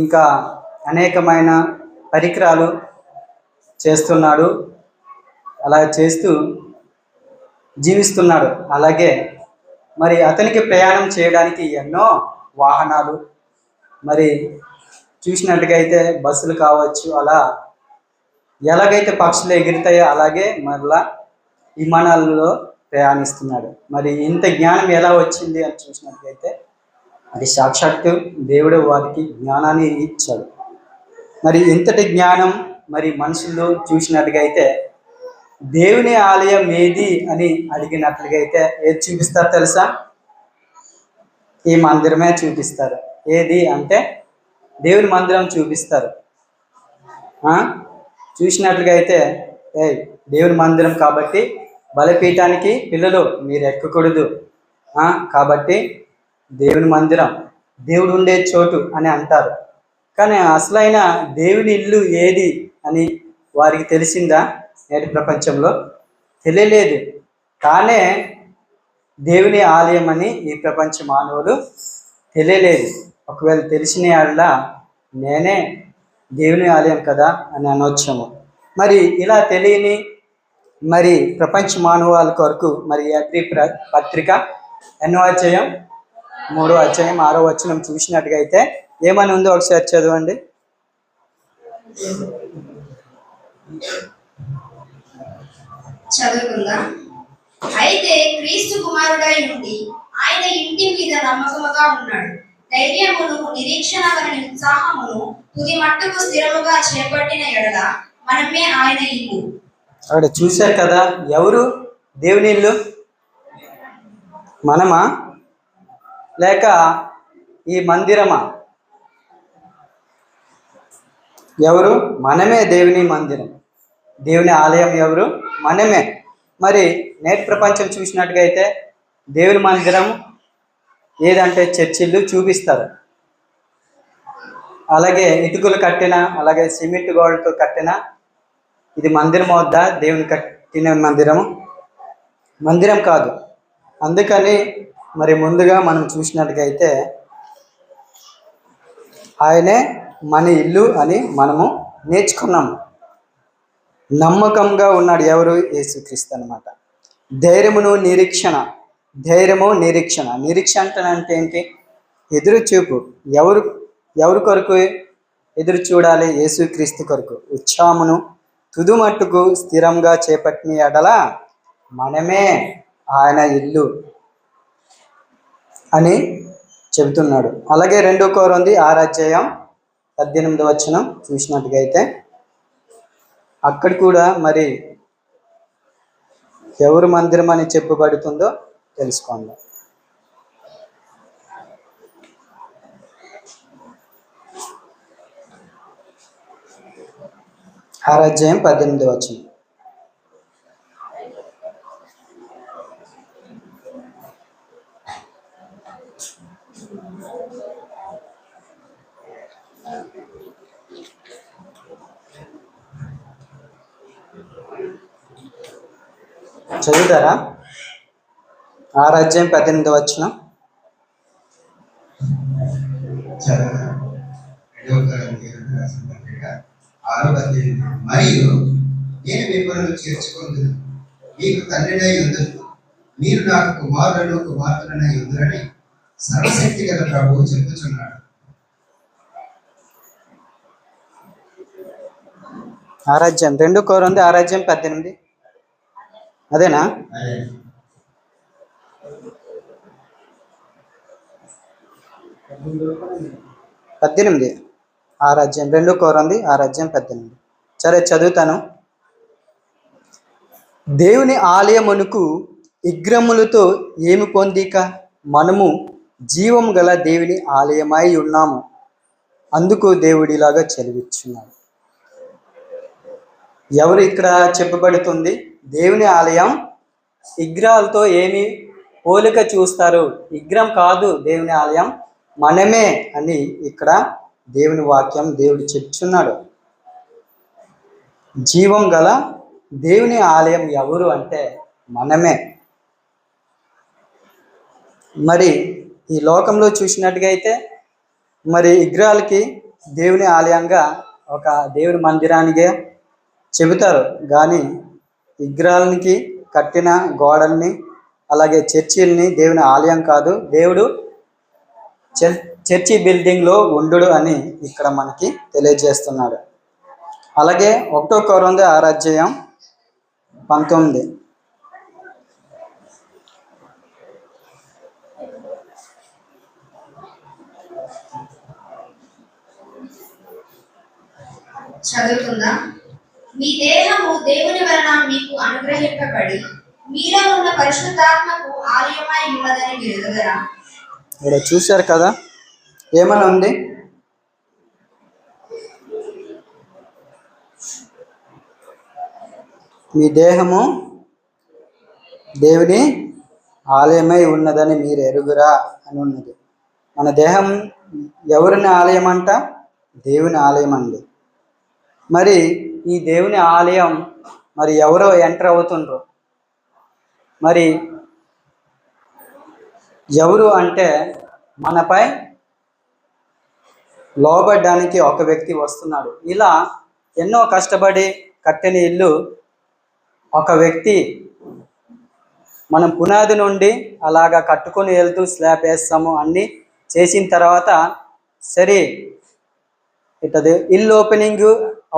ఇంకా అనేకమైన పరికరాలు చేస్తున్నాడు. అలా చేస్తూ జీవిస్తున్నాడు. అలాగే మరి అతనికి ప్రయాణం చేయడానికి ఎన్నో వాహనాలు, మరి చూసినట్టుగా అయితే బస్సులు కావచ్చు, అలా ఎలాగైతే పక్షులు ఎగురుతాయో అలాగే మరలా విమానాలలో ప్రయాణిస్తున్నాడు. మరి ఇంత జ్ఞానం ఎలా వచ్చింది అని చూసినట్లయితే అది సాక్షాత్తు దేవుడు వారికి జ్ఞానాన్ని ఇచ్చాడు. మరి ఇంతటి జ్ఞానం మరి మనుషుల్లో చూసినట్టుగా అయితే దేవుని ఆలయం ఏది అని అడిగినట్లుగా అయితే ఏది చూపిస్తారు తెలుసా? ఈ మందిరమే చూపిస్తారు. ఏది అంటే దేవుని మందిరం చూపిస్తారు. చూసినట్లుగా అయితే దేవుని మందిరం కాబట్టి బలిపీఠానికి పిల్లలు మీరు ఎక్కకూడదు, కాబట్టి దేవుని మందిరం దేవుడు ఉండే చోటు అని అంటారు. కానీ అసలైన దేవుని ఇల్లు ఏది అని వారికి తెలిసిందా? నేటి ప్రపంచంలో తెలియలేదు. కానీ దేవుని ఆలయం అని ఈ ప్రపంచ మానవులు తెలియలేదు. ఒకవేళ తెలిసిన వాళ్ళ నేనే దేవుని ఆలయం కదా అని అనొచ్చాము. మరి ఇలా తెలియని మరి ప్రపంచ మానవాళి కొరకు మరి హెబ్రీ పత్రిక 8వ అధ్యాయం 3వ అధ్యాయం 6వ వచనం చూసినట్టుగా అయితే ఏమని ఉందో ఒకసారి చదవండి. చదువుకుందాం. అయితే క్రీస్తు కుమారుడై ఉండి ఆయన ఇంటి మీద నమ్మకముగా ఉన్నాడు. ధైర్యమును నిరీక్షణ వలన ఉత్సాహమును తుది మట్టుకు స్థిరముగా చేపట్టిన ఎడల మనమే ఆయన ఇల్లు. అక్కడ చూశారు కదా, ఎవరు దేవుని ఇల్లు? మనమా లేక ఈ మందిరమా? ఎవరు? మనమే దేవుని మందిరం. దేవుని ఆలయం ఎవరు? మనమే. మరి నేటి ప్రపంచం చూసినట్టుగా అయితే దేవుని మందిరం ఏదంటే చర్చిలు చూపిస్తారు. అలాగే ఇటుకలు కట్టిన, అలాగే సిమెంట్ గోడలతో కట్టిన ఇది మందిరం వద్ద దేవుని కట్టిన మందిరం కాదు. అందుకని మరి ముందుగా మనం చూసినట్టుగా అయితే ఆయనే మన ఇల్లు అని మనము నేర్చుకున్నాము. నమ్మకంగా ఉన్నాడు. ఎవరు? యేసుక్రీస్తు అన్నమాట. ధైర్యము నిరీక్షణ. నిరీక్షణ అంటే ఏంటి? ఎదురు చూపు. ఎవరు కొరకు ఎదురు చూడాలి? యేసుక్రీస్తు కొరకు. ఉత్సాహమును తుది మట్టుకు స్థిరంగా చేపట్టిన ఎడల మనమే ఆయన ఇల్లు అని చెబుతున్నాడు. అలాగే 2 కొరింథీ 6వ అధ్యాయం 18వ వచనం చూసినట్టుగా అయితే అక్కడ కూడా మరి ఎవరు మందిరం అని చెప్పబడుతుందో తెలుసుకోండి. అధ్యాయం 18వ వచనం. చదువుతారా? 6వ అధ్యాయం 18వ వచనం. మరియు నేను మిమ్మల్ని చేర్చుకుందును, మీకు తండ్రినై ఉందును, మీరు నాకు కుమారులనై ఉందురని సర్వశక్తి గల ప్రభువు చెప్పుచున్నాడు. 6వ అధ్యాయం 2 కొరింథీ 6వ అధ్యాయం 18. అదేనా? 18. 6వ అధ్యాయం 2 కొరింథీ 6వ అధ్యాయం 18. సరే చదువుతాను. దేవుని ఆలయమునకు విగ్రహములతో ఏమి పొందిక? మనము జీవం గల దేవుని ఆలయమై ఉన్నాము. అందుకు దేవుడిలాగా చదివిస్తున్నాడు. ఎవరు ఇక్కడ చెప్పబడుతుంది? దేవుని ఆలయం విగ్రహాలతో ఏమి పోలిక చూస్తారు? విగ్రహం కాదు దేవుని ఆలయం, మనమే అని ఇక్కడ దేవుని వాక్యం దేవుడు చెప్తున్నాడు. జీవం గల దేవుని ఆలయం ఎవరు అంటే మనమే. మరి ఈ లోకంలో చూసినట్టుగా అయితే మరి విగ్రహాలకి దేవుని ఆలయంగా, ఒక దేవుని మందిరానికే చెబుతారు. కానీ విగ్రహాలకి కట్టిన గోడల్ని, అలాగే చర్చిల్ని దేవుని ఆలయం కాదు, దేవుడు చర్చి బిల్డింగ్లో ఉండు అని ఇక్కడ మనకి తెలియజేస్తున్నాడు. అలాగే 1 కొరింథీ 6:19. చదువుకుందా. మీ దేహము దేవుని వలన మీకు అనుగ్రహింపబడి మీలో ఉన్న పరిశుద్ధాత్మకు ఆలయమై ఉన్నదని మీరు ఎరుగరా? ఇక్కడ చూశారు కదా, ఏమని ఉంది? మీ దేహము దేవుని ఆలయమై ఉన్నదని మీరు ఎరుగురా అని ఉన్నది. మన దేహం ఎవరిని ఆలయం అంట? దేవుని ఆలయం అండి. మరి ఈ దేవుని ఆలయం మరి ఎవరో ఎంటర్ అవుతుండ్రు. మరి ఎవరు అంటే, మనపై లోబడ్డానికి ఒక వ్యక్తి వస్తున్నాడు. ఇలా ఎన్నో కష్టపడి కట్టిన ఇల్లు ఒక వ్యక్తి మనం పునాది నుండి అలాగా కట్టుకొని వెళ్తూ స్లాబ్ వేస్తాము, అన్నీ చేసిన తర్వాత సరే ఇటది ఇల్లు ఓపెనింగ్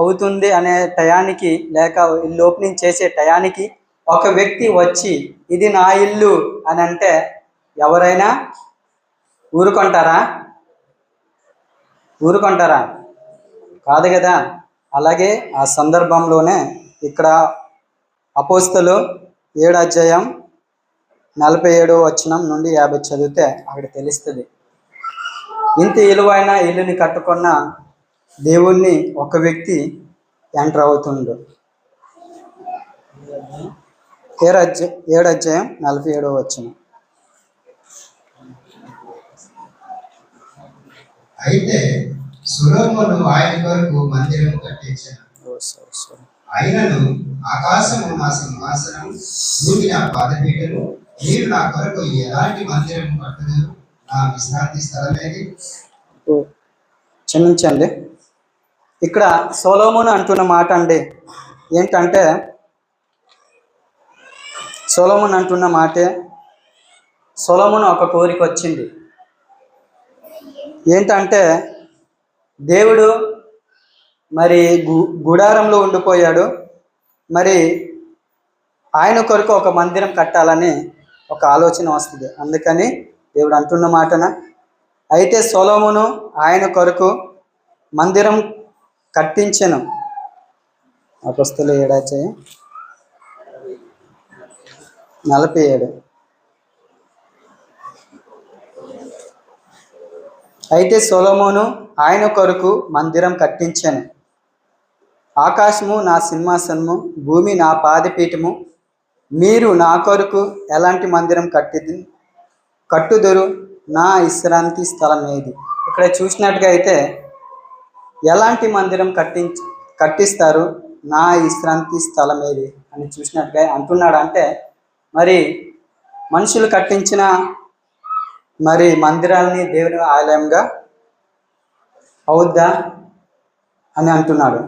అవుతుంది అనే టయానికి, లేక ఇల్లు ఓపెనింగ్ చేసే టయానికి ఒక వ్యక్తి వచ్చి ఇది నా ఇల్లు అని అంటే ఎవరైనా ఊరుకుంటారా? కాదు కదా. అలాగే ఆ సందర్భంలోనే ఇక్కడ అపోస్తలు 7:47 నుండి 50 చదివితే అక్కడ తెలుస్తుంది. ఇంత విలువైన ఇల్లుని కట్టుకున్న దేవుణ్ణి ఒక వ్యక్తి ఎంటర్ అవుతుండు. 7:47. అయితే సొలొమోను ఆయన కొరకు మందిరం కట్టించాడు. ఆయనను ఆకాశము నా సింహాసనం, భూమి నా పాదపీఠము, మీరు నా కొరకు ఎలాంటి మందిరం కట్టలేదు, నా విశ్రాంతి స్థలమేది. క్షమించండి, ఇక్కడ సొలొమోను అంటున్న మాట అండి. ఏంటంటే సొలొమోను అంటున్న మాటే, సొలొమోను ఒక కోరిక వచ్చింది. ఏంటంటే దేవుడు మరి గుడారంలో ఉండిపోయాడు. మరి ఆయన కొరకు ఒక మందిరం కట్టాలని ఒక ఆలోచన వస్తుంది. అందుకని దేవుడు అంటున్న మాటన, అయితే సొలొమోను ఆయన కొరకు మందిరం కట్టించెను. అపోస్తలుల 7:47. అయితే సొలొమోను ఆయన కొరకు మందిరం కట్టించాను. ఆకాశము నా సింహాసనము, భూమి నా పాదపీఠము, మీరు నా కొరకు ఎలాంటి మందిరం కట్టుదురు, నా విశ్రాంతి స్థలం ఏది. ఇక్కడ చూసినట్టుగా అయితే ఎలాంటి మందిరం కట్టిస్తారు, నా విశ్రాంతి స్థలం ఏది అని చూసినట్టుగా అంటున్నాడు. అంటే మరి మనుషులు కట్టించిన మరి మందిరాలని దేవుని ఆలయంగా అవుద్దా అని అంటున్నాడు.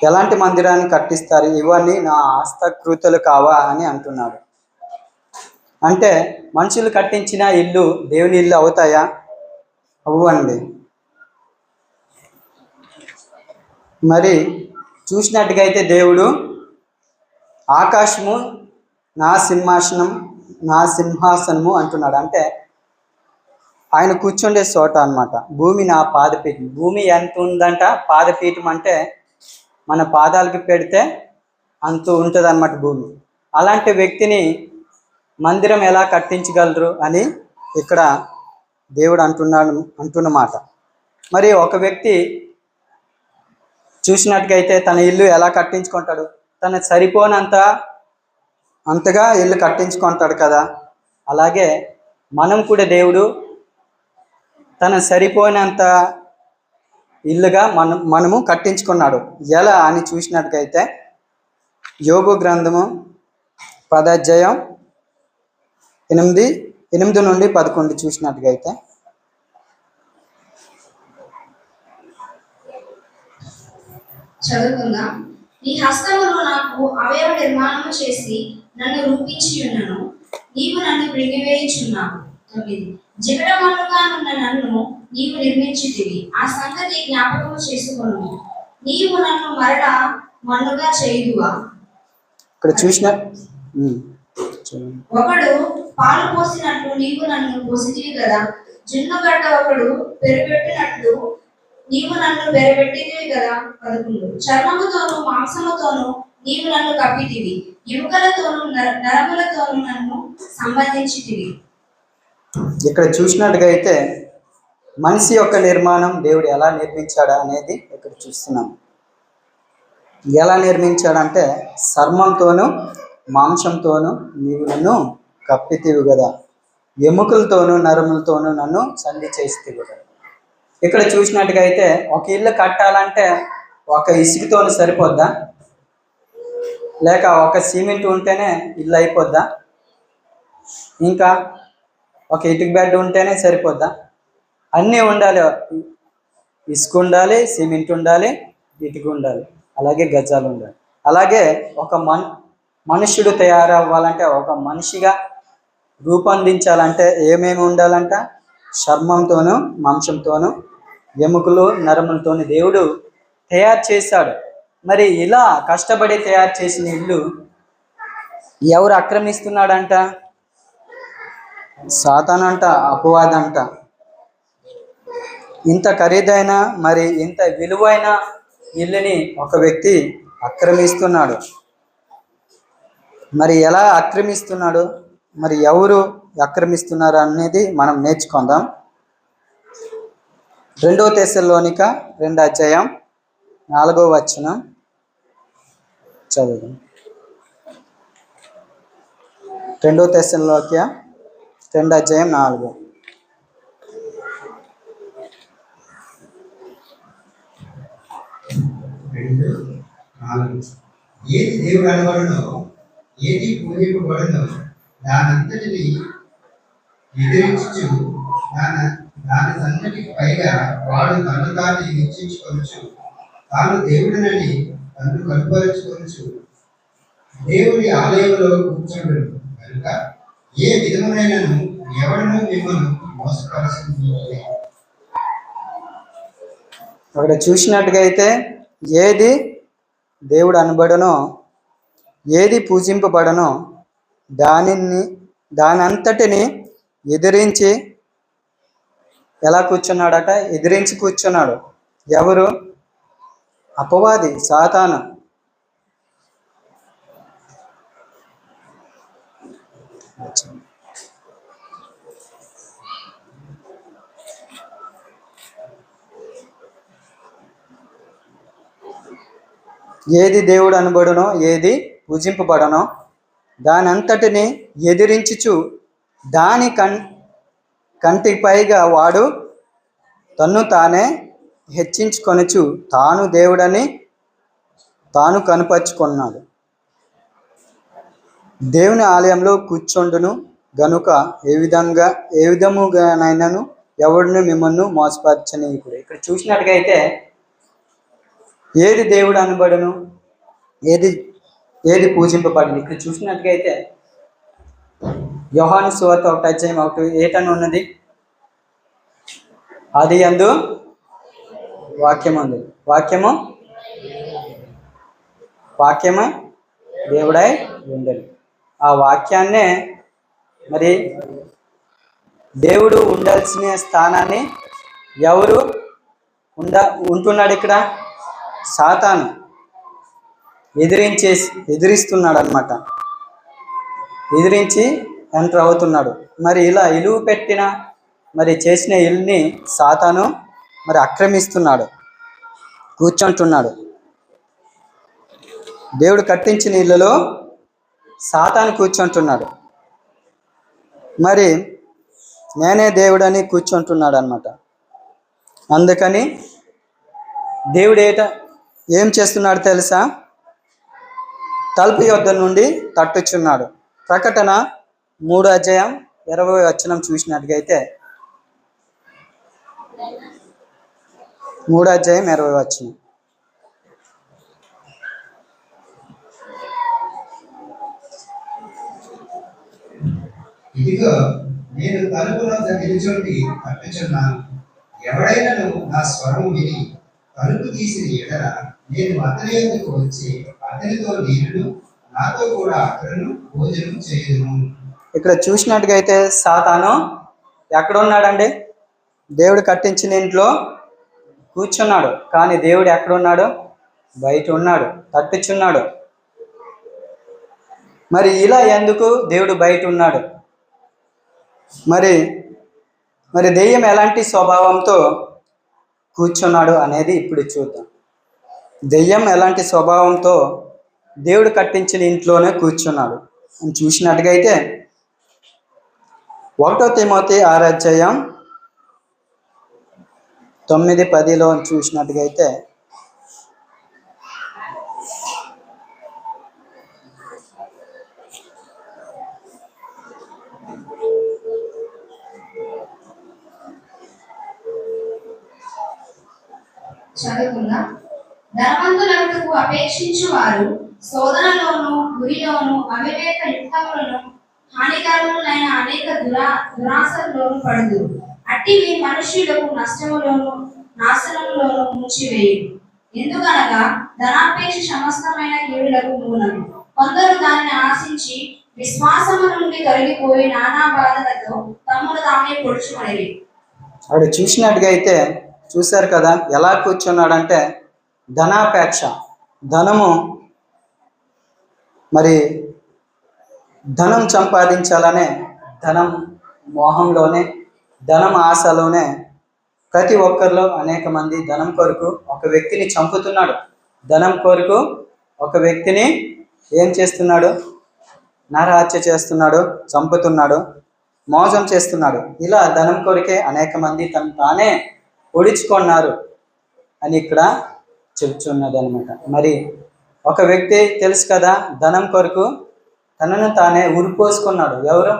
ఎలాంటి మందిరాన్ని కట్టిస్తారు, ఇవన్నీ నా హస్తకృతులు కావా అని అంటున్నాడు. అంటే మనుషులు కట్టించిన ఇల్లు దేవుని ఇల్లు అవుతాయా? అవ్వండి. మరి చూసినట్టుగా అయితే దేవుడు ఆకాశము నా సింహాసనము అంటున్నాడు. అంటే ఆయన కూర్చుండే చోట అన్నమాట. భూమి నా పాదపీఠం. భూమి ఎంత ఉందంట పాదపీఠం అంటే మన పాదాలకి పెడితే అంత ఉంటుంది అన్నమాట భూమి. అలాంటి వ్యక్తిని మందిరం ఎలా కట్టించగలరు అని ఇక్కడ దేవుడు అంటున్నమాట. మరి ఒక వ్యక్తి చూసినట్టుగైతే తన ఇల్లు ఎలా కట్టించుకుంటాడు? తన అంతగా ఇల్లు కట్టించుకుంటాడు కదా. అలాగే మనం కూడా దేవుడు తన సరిపోయినంత ఇల్లుగా మనము కట్టించుకున్నాడు. ఎలా అని చూసినట్టుగైతే యోబు గ్రంథము 10:8 నుండి 11 చూసినట్టుగైతే, చదువుకుందాం. నీ హస్తములు నాకు అవయవ నిర్మాణము చేసి నన్ను రూపించి ఉన్నను. నీవు నన్ను మృంగివేయుచున్నావు. 9. జిగటమన్నుగానున్న నన్ను నీవు నిర్మించితివి. ఆ సంగతి జ్ఞాపకము చేసుకొను. నీవు నన్ను మరలా మన్నుగా చేయుదువా? ఇక్కడ చూసిన ఒకడు పాలు పోసినట్లు నీవు నన్ను పోసితివి కదా. జున్నుగడ్డ ఒకడు పెరుగెట్టినట్లు నీవు నన్ను పెరబెట్టితివి కదా. 11. చర్మముతోను మాంసముతోను నీవు నన్ను కప్పితివి. ఎముకలతోను నరములతోను నన్ను సంబంధించితివి. ఇక్కడ చూసినట్టుగా అయితే మనిషి యొక్క నిర్మాణం దేవుడు ఎలా నిర్మించాడా అనేది ఇక్కడ చూస్తున్నాం. ఎలా నిర్మించాడంటే చర్మంతోను మాంసంతోను నీవు నన్ను కప్పితివి కదా, ఎముకలతోనూ నరములతోనూ నన్ను సంధి చేసితివి కదా. ఇక్కడ చూసినట్టుగా అయితే ఒక ఇల్లు కట్టాలంటే ఒక ఇసుకతోని సరిపోద్దా, లేక ఒక సిమెంట్ ఉంటేనే ఇల్లు అయిపోద్దా, ఇంకా ఒక ఇటుక బెడ్ ఉంటేనే సరిపోద్దా? అన్నీ ఉండాలి. ఇసుక ఉండాలి, సిమెంట్ ఉండాలి, ఇటుక ఉండాలి, అలాగే గజాలు ఉండాలి. అలాగే ఒక మనుష్యుడు తయారవ్వాలంటే, ఒక మనిషిగా రూపొందించాలంటే ఏమేమి ఉండాలంట? చర్మంతోనూ మాంసంతోనూ ఎముకలు నరములతోని దేవుడు తయారు చేశాడు. మరి ఇలా కష్టపడి తయారు చేసిన ఇల్లు ఎవరు ఆక్రమిస్తున్నాడంట? సాతానంట, అపవాదంట. ఇంత ఖరీదైన మరి ఇంత విలువైన ఇల్లుని ఒక వ్యక్తి ఆక్రమిస్తున్నాడు. మరి ఎలా ఆక్రమిస్తున్నాడు, మరి ఎవరు ఆక్రమిస్తున్నారు అనేది మనం నేర్చుకుందాం. 2 తెస్సలోనిక 2వ అధ్యాయం 4వ వచనం చదువుదాం. 2 తెస్సలోనిక 2వ అధ్యాయం 4. ఏది దేవుడు అనబడునో, ఏది పూజింపబడునో దానంతటిని ఎదిరించు, దాని అన్నిటికి పైగా వాడు తను తాను హెచ్చించుకొనచ్చు, తాను దేవుడినని తను కనుపరుచుకొనచ్చు, దేవుడి ఆలయంలో కూర్చుండును కనుక ఏ విధమునైనను ఎవడను మిమ్మల్ని మోసపరచుకుంటుంది. అక్కడ చూసినట్టుగా అయితే ఏది దేవుడు అనబడనో, ఏది పూజింపబడనో దానంతటిని ఎదిరించి ఎలా కూర్చున్నాడట? ఎదిరించి కూర్చున్నాడు. ఎవరు? అపవాది, సాతాను. ఏది దేవుడు అనబడునో, ఏది పూజింపబడనో దానంతటిని ఎదిరించుచు దాని కంటికి పైగా వాడు తన్ను తానే హెచ్చించుకొనుచు తాను దేవుడని తాను కనుపరుచుకున్నాడు. దేవుని ఆలయంలో కూర్చుండును గనుక ఏ విధముగానైనాను ఎవడును మిమ్మల్ని మోసపరచనీయకుడు. ఇక్కడ చూసినట్టుగా అయితే ఏది దేవుడు అనబడును, ఏది పూజింపబడింది. ఇక్కడ చూసినట్టుగా అయితే యోహాను సువార్త 1వ అధ్యాయం 1 ఏటని ఉన్నది? ఆది యందు వాక్యం ఉంది, వాక్యము దేవుడై ఉండెను. ఆ వాక్యాన్నే మరి దేవుడు ఉండాల్సిన స్థానాన్ని ఎవరు ఉంటున్నాడు? ఇక్కడ సాతాను ఎదిరిస్తున్నాడు అన్నమాట. ఎదిరించి ఎంటర్ అవుతున్నాడు. మరి ఇలా ఇలువ పెట్టిన మరి చేసిన ఇల్లుని సాతాను మరి ఆక్రమిస్తున్నాడు, కూర్చుంటున్నాడు. దేవుడు కట్టించిన ఇల్లులో సాతాను కూర్చుంటున్నాడు. మరి నేనే దేవుడని కూర్చుంటున్నాడు అన్నమాట. అందుకని దేవుడు ఏం చేస్తున్నాడు తెలుసా? తలుపు యొద్ద నుండి తట్టుచున్నాడు. ప్రకటన 3వ అధ్యాయం 20వ వచనం చూసినట్టుగైతే 3వ అధ్యాయం 20వ వచనం. ఇదిగో నేను తలుపు వద్ద నిలుచుండి తట్టుచున్నాను. ఎవడైనను నా స్వరం విని తలుపు తీసిన ఎడల నేను అతని యొద్దకు వచ్చి అతనితో నీళ్లు, నాతో కూడా అతను భోజనం చేయను. ఇక్కడ చూసినట్టుగా అయితే సాతాను ఎక్కడ ఉన్నాడండి? దేవుడు కట్టించిన ఇంట్లో కూర్చున్నాడు. కానీ దేవుడు ఎక్కడున్నాడు? బయట ఉన్నాడు, తట్టుచున్నాడు. మరి ఇలా ఎందుకు దేవుడు బయట ఉన్నాడు? మరి దెయ్యం ఎలాంటి స్వభావంతో కూర్చున్నాడు అనేది ఇప్పుడు చూద్దాం. దెయ్యం ఎలాంటి స్వభావంతో దేవుడు కట్టించిన ఇంట్లోనే కూర్చున్నాడు అని చూసినట్టుగా అయితే 1 తిమోతి 6:9-10 చూసినట్టుగా అయితే చదువుకుందాం. ధనవంతులకు అపేక్షించు వారు శోధనలోను, గురిలోను, అవివేక యుక్తములను, హానికరములైన అనేక దురాశల్లోను పడుదురు. అట్టివి మనుష్యులకు నష్టములోను, నాశనములోను ముంచివేయు. ఎందుకనగా ధనాపేక్ష సమస్తమైన కీడులకు మూలము. కొందరు దానిని ఆశించి విశ్వాసము నుండి తొలగిపోయి నానా బాధలతో తమను తామే పొడుచుకొనిరి. ఆడు చూసినట్టుగా అయితే చూశారు కదా, ఎలా కూర్చున్నాడంటే ధనాపేక్ష, ధనము, మరి ధనం సంపాదించాలనే ధనం మోహంలోనే, ధనం ఆశలోనే ప్రతి ఒక్కరిలో అనేక మంది ధనం కొరకు ఒక వ్యక్తిని చంపుతున్నాడు. ధనం కొరకు ఒక వ్యక్తిని ఏం చేస్తున్నాడు? నరహత్య చేస్తున్నాడు, చంపుతున్నాడు, మోసం చేస్తున్నాడు. ఇలా ధనం కొరకే అనేక మంది తను తానే పొడుచుకున్నారు అని ఇక్కడ చెప్తున్నది అనమాట. మరి ఒక వ్యక్తి తెలుసు కదా, ధనం కొరకు తనను తానే ఉరిపోసుకున్నాడు. ఎవరు?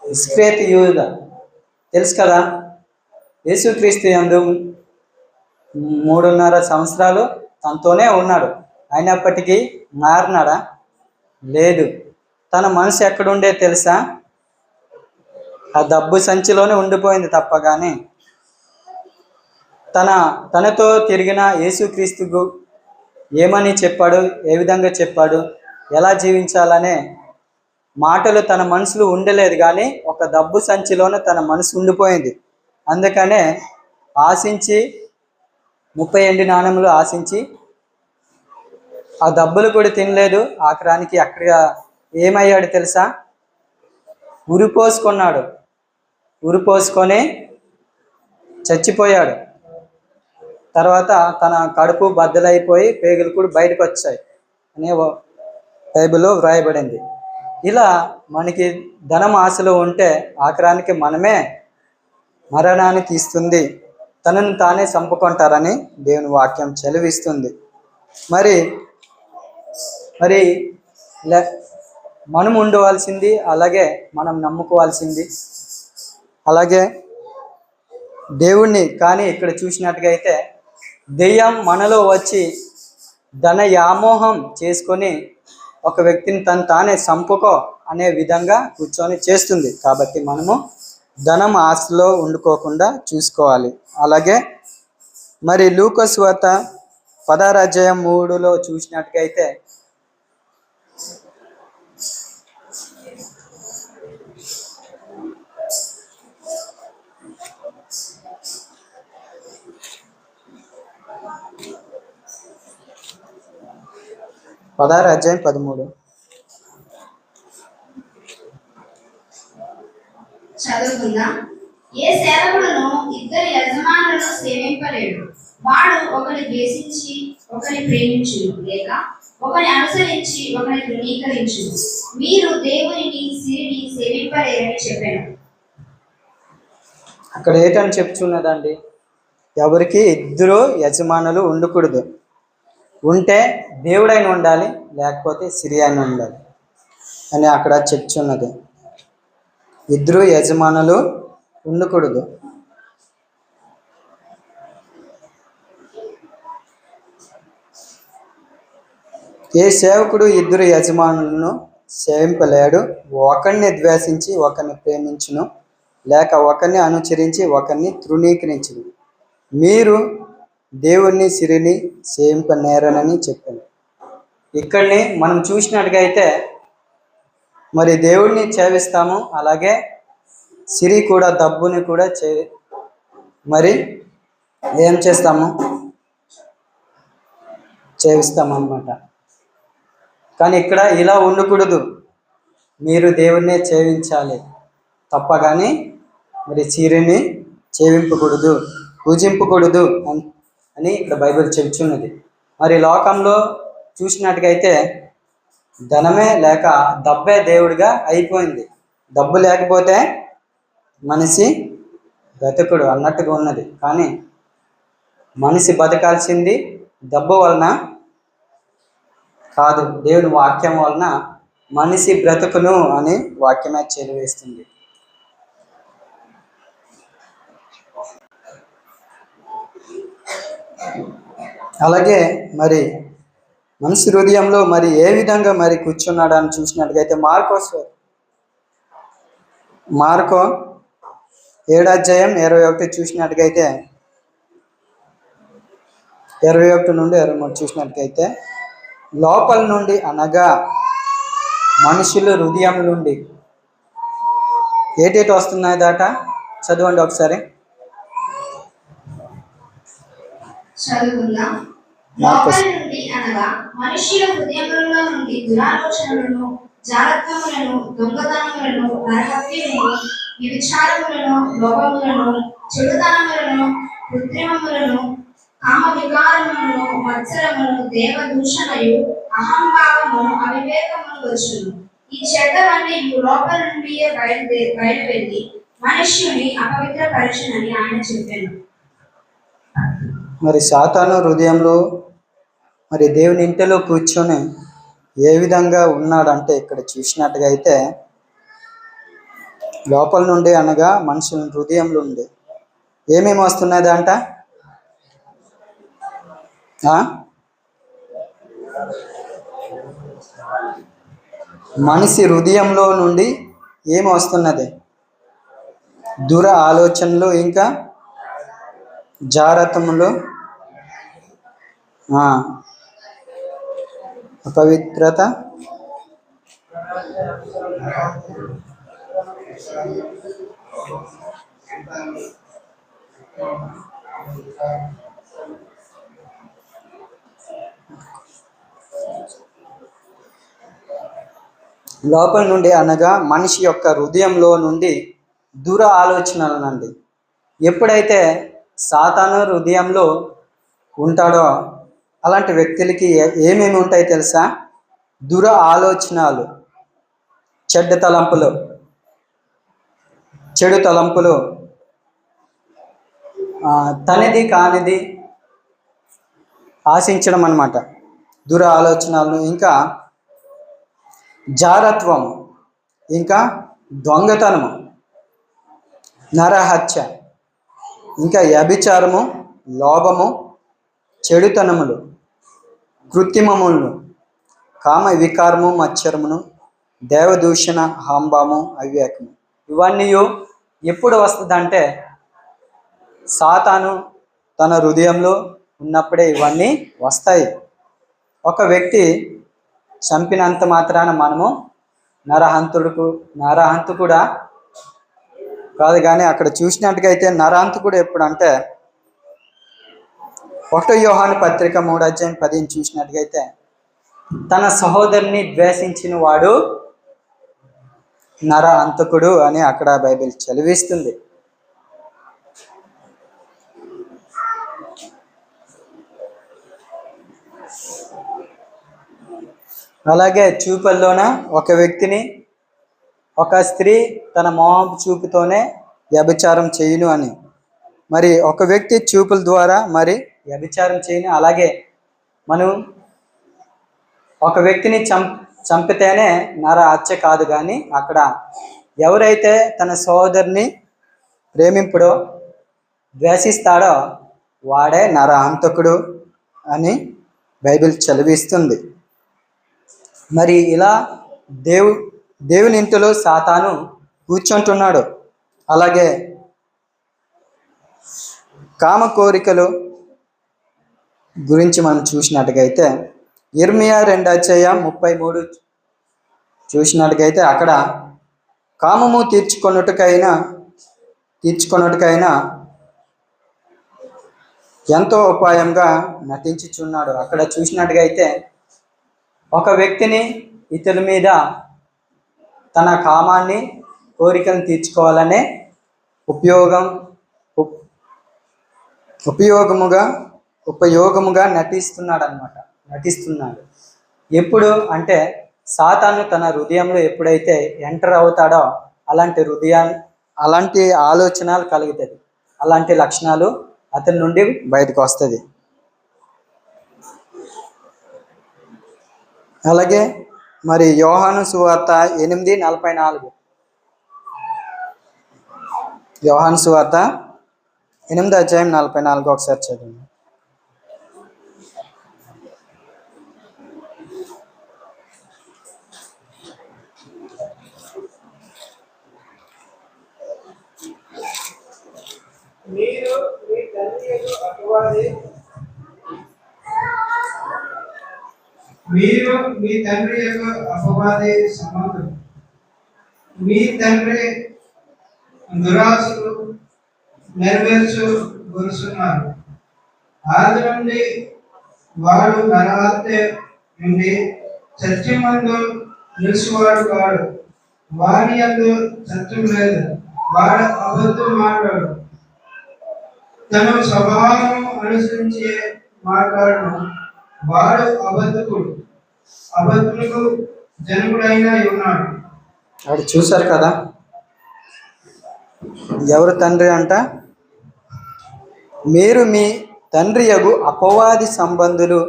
ఇస్కరియోతు యూద. తెలుసు కదా, యేసుక్రీస్తు యందు 3.5 సంవత్సరాలు తనతోనే ఉన్నాడు. అయినప్పటికీ మారినాడా? లేదు. తన మనసు ఎక్కడుండే తెలుసా? ఆ డబ్బు సంచిలోనే ఉండిపోయింది తప్ప కానీ తనతో తిరిగిన యేసుక్రీస్తుకు ఏమని చెప్పాడు, ఏ విధంగా చెప్పాడు, ఎలా జీవించాలనే మాటలు తన మనసులో ఉండలేదు. కానీ ఒక డబ్బు సంచిలోనే తన మనసు ఉండిపోయింది. అందుకనే ఆశించి 30 ఎండి నాణెములు ఆశించి ఆ డబ్బులు కూడా తినలేదు. ఆఖరానికి అక్కడ ఏమయ్యాడు తెలుసా? ఉరిపోసుకున్నాడు. ఉరిపోసుకొని చచ్చిపోయాడు. తర్వాత తన కడుపు బద్దలైపోయి పేగులు కూడా బయటకు వచ్చాయి అనే బైబిల్లో వ్రాయబడింది. ఇలా మనకి ధనం ఆశలో ఉంటే ఆఖరానికి మనమే మరణాన్ని తీస్తుంది, తనను తానే చంపుకుంటారని దేవుని వాక్యం చెలివిస్తుంది. మరి మనం ఉండవలసింది, అలాగే మనం నమ్ముకోవాల్సింది, అలాగే దేవుణ్ణి. కానీ ఇక్కడ చూసినట్టుగా అయితే దెయ్యం మనలో వచ్చి ధన వ్యామోహం చేసుకొని ఒక వ్యక్తిని తను తానే చంపుకో అనే విధంగా కూర్చొని చేస్తుంది. కాబట్టి మనము ధనం ఆశలో ఉండుకోకుండా చూసుకోవాలి. అలాగే మరి లూకా సువార్త 16:3 చూసినట్టుగా అయితే అధ్యాయం 13 చదువుకుందాం. ఏ సేవకుడును ఇద్దరు యజమానులను సేవింపలేడు. వాడు ఒకని ద్వేషించి ఒకని ప్రేమించును, లేక ఒకని అనుసరించి ఒకని తృణీకరించును. మీరు దేవునిని సిరిని సేవింపలేరని చెప్పాను. అక్కడ ఏంటని చెప్తున్నదండి? ఎవరికి ఇద్దరు యజమానులు ఉండకూడదు. ఉంటే దేవుడైన ఉండాలి, లేకపోతే సిరి అయిన ఉండాలి అని అక్కడ చెప్తున్నది. ఇద్దరు యజమానులు ఉండకూడదు. ఏ సేవకుడు ఇద్దరు యజమానులను సేవింపలేడు. ఒకరిని ద్వేషించి ఒకరిని ప్రేమించును, లేక ఒకరిని అనుసరించి ఒకరిని తృణీకరించును. మీరు దేవుణ్ణి సిరిని సేవింపనేరనని చెప్పాను. ఇక్కడిని మనం చూసినట్టుగా అయితే మరి దేవుడిని సేవిస్తాము, అలాగే సిరి కూడా, డబ్బుని కూడా మరి ఏం చేస్తాము, సేవిస్తాము అన్నమాట. కానీ ఇక్కడ ఇలా ఉండకూడదు. మీరు దేవుణ్ణే సేవించాలి తప్ప కానీ మరి సిరిని సేవింపకూడదు, పూజింపకూడదు అని ఇక్కడ బైబిల్ చెబుతున్నది. మరి లోకంలో చూసినట్టుగైతే ధనమే లేక డబ్బే దేవుడిగా అయిపోయింది. డబ్బు లేకపోతే మనిషి బ్రతకుడు అన్నట్టుగా ఉన్నది. కానీ మనిషి బతకాల్సింది డబ్బు వలన కాదు, దేవుని వాక్యం వలన మనిషి బ్రతుకును అని వాక్యమే చెలివేస్తుంది. అలాగే మరి మనిషి హృదయంలో మరి ఏ విధంగా మరి కూర్చున్నాడు అని చూసినట్టుగైతే మార్కో 7:21 చూసినట్టుగైతే 21 నుండి 23 చూసినట్టుగైతే లోపల నుండి అనగా మనుషుల హృదయం నుండి ఏటేటి వస్తున్నాయి దాట చదవండి ఒకసారి. చదువుకుందాం. లోపలి నుండి అనగా మనుష్యుల హృదయములలో నుండి దురాలోచనలను, జారత్వములను, దొంగతనములను, నరహత్యలను, వ్యభిచారములను, లోభములను, చెడుతనములను, కృత్రిమములను, కామ వికారములను, మత్సరమును, దేవదూషణయు, అహంభావమును, అవివేకమును వచ్చును. ఈ చెడ్డవన్నీ లోపల నుండి బయలువెళ్ళి మనుష్యుని అపవిత్రపరచునని ఆయన చెప్పాను. మరి సాతాను హృదయంలో మరి దేవుని ఇంటిలో కూర్చొని ఏ విధంగా ఉన్నాడంటే ఇక్కడ చూసినట్టుగా అయితే లోపల నుండి అనగా మనుషుల హృదయంలో ఉండి ఏమేమి వస్తున్నదంట? మనిషి హృదయంలో నుండి ఏమి వస్తున్నది? దుర ఆలోచనలు, ఇంకా జారత్వములు, అపవిత్రత, లోపల నుండి అనగా మనిషి యొక్క హృదయంలో నుండి దుర ఆలోచనలనండి. ఎప్పుడైతే సాతాను హృదయంలో ఉంటాడో అలాంటి వ్యక్తులకి ఏమేమి ఉంటాయి తెలుసా? దుర ఆలోచనలు, చెడ్డ తలంపులు, చెడు తలంపులు, తనది కానిది ఆశించడం అన్నమాట, దుర ఆలోచనలు. ఇంకా జారత్వం, ఇంకా దొంగతనము, నరహత్య, ఇంకా వ్యభిచారము, లోభము, చెడుతనములు, కృత్రిమములను, కామ వికారము, మత్సరమును, దేవదూషణ, అహంభావము, అవివేకము. ఇవన్నీ ఎప్పుడు వస్తుందంటే సాతాను తన హృదయంలో ఉన్నప్పుడే ఇవన్నీ వస్తాయి. ఒక వ్యక్తి చంపినంత మాత్రాన మనము నరహంతకుడా కాదు. కానీ అక్కడ చూసినట్టుగా అయితే నరహంతకుడు ఎప్పుడు అంటే 1 యోహాను పత్రిక 3:10 చూసినట్టుగా అయితే తన సహోదరుని ద్వేషించిన వాడు నరహంతకుడు అని అక్కడ బైబిల్ చదివిస్తుంది. అలాగే చూపుల్లోన ఒక వ్యక్తిని, ఒక స్త్రీ తన మోహపు చూపుతోనే వ్యభిచారం చేయును అని, మరి ఒక వ్యక్తి చూపుల ద్వారా మరి వ్యభిచారం చేయను. అలాగే మనం ఒక వ్యక్తిని చంపితేనే నరహత్య కాదు, కానీ అక్కడ ఎవరైతే తన సోదరుని ప్రేమింపుడో ద్వేషిస్తాడో వాడే నరహంతకుడు అని బైబిల్ చదివిస్తుంది. మరి ఇలా దేవు దేవుని ఇంటిలో సాతాను కూర్చుంటున్నాడు. అలాగే కామ కోరికలు గురించి మనం చూసినట్టుగైతే ఇర్మియా 2:33 చూసినట్టుగైతే అక్కడ కామము తీర్చుకొనుటకైనా ఎంతో ఉపాయంగా నటించుచున్నాడు. అక్కడ చూసినట్టుగైతే ఒక వ్యక్తిని ఇతరుల మీద తన కామాన్ని కోరికను తీర్చుకోవాలనే ఉపయోగముగా నటిస్తున్నాడు. ఎప్పుడు అంటే సాతాను తన హృదయంలో ఎప్పుడైతే ఎంటర్ అవుతాడో అలాంటి ఆలోచనలు కలుగుతుంది, అలాంటి లక్షణాలు అతని నుండి బయటకు వస్తుంది. అలాగే మరి యోహాను సువార్త 8:44, యోహాను సువార్త 8:44 ఒకసారి చదవండి. మీరు మీ తండ్రియగు అపవాది సంబంధం, మీ తండ్రి దురాశలు నెరవేర్చుకొనుచున్నారు. ఆది నుండి వాడు నరహత్య నుండి సత్యమందు నిలిచివాడు కాడు, వాని యందు సత్యం లేదు. వాడు అబద్ధం మాట్లాడు, తన స్వభావం అనుసరించి మాట్లాడును. వాడు అబద్ధులకు జనకుడైన ఉన్నాడు. వాడు చూశారు కదా, ఎవరు తండ్రి అంట? మీరు మీ తండ్రి యగు అపవాది సంబంధులు,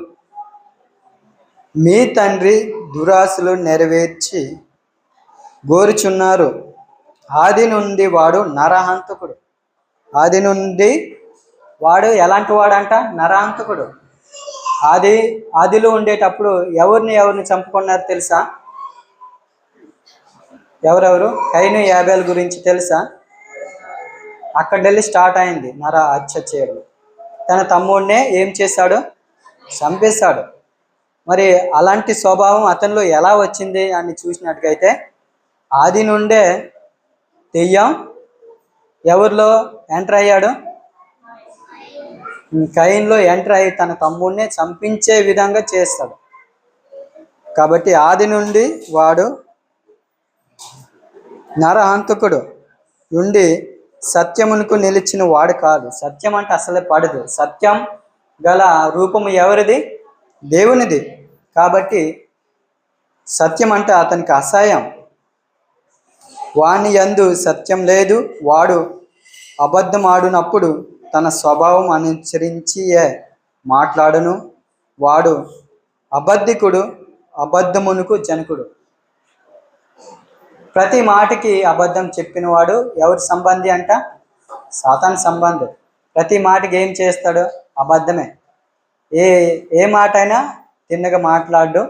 మీ తండ్రి దురాశలు నెరవేర్చి గోరుచున్నారు. ఆది నుండి వాడు నరహంతకుడు. ఆది నుండి వాడు ఎలాంటి వాడంట? నరహంతకుడు. ఆదిలో ఉండేటప్పుడు ఎవరిని చంపుకున్నారు తెలుసా? ఎవరెవరు? కయీను యాబేలు గురించి తెలుసా? అక్కడెళ్ళి స్టార్ట్ అయింది నర హత్య చేయడం. తన తమ్ముడినే ఏం చేశాడు? చంపేశాడు. మరి అలాంటి స్వభావం అతనిలో ఎలా వచ్చింది అని చూసినట్టుగైతే ఆది నుండే దెయ్యం ఎవరిలో ఎంటర్ అయ్యాడు? కయీనులో ఎంటర్ అయ్యి తన తమ్ముడినే చంపించే విధంగా చేస్తాడు. కాబట్టి ఆది నుండి వాడు నరహంతకుడు ఉండి సత్యమునకు నిలిచిన వాడు కాదు. సత్యం అంటే అసలే పడదు. సత్యం గల రూపము ఎవరిది? దేవునిది. కాబట్టి సత్యం అంటే అతనికి అసహ్యం. వాని యందు సత్యం లేదు. వాడు అబద్ధం ఆడినప్పుడు తన స్వభావం అనుసరించి మాట్లాడును. వాడు అబద్ధికుడు, అబద్ధమునకు జనకుడు. ప్రతి మాటకి అబద్ధం చెప్పినవాడు ఎవరి సంబంధి అంట? సాతాను సంబంధి. ప్రతి మాటకి ఏం చేస్తాడు? అబద్ధమే. ఏ మాట అయినా తిన్నగా మాట్లాడు.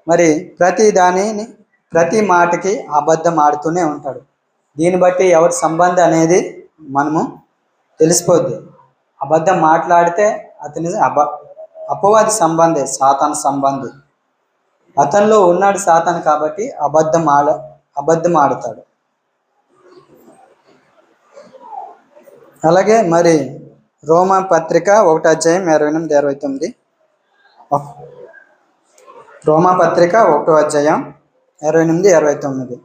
మరి ప్రతి మాటకి అబద్ధం ఆడుతూనే ఉంటాడు. దీన్ని బట్టి ఎవరి సంబంధి అనేది మనము తెలిసిపోద్ది. అబద్ధం మాట్లాడితే అతని అపవాది సంబంధి, సాతాను సంబంధి. అతనిలో ఉన్నాడు సాతాను కాబట్టి అబద్ధం ఆడతాడు. అలాగే మరి రోమా పత్రిక 1:28-29, రోమా పత్రిక 1:28-29.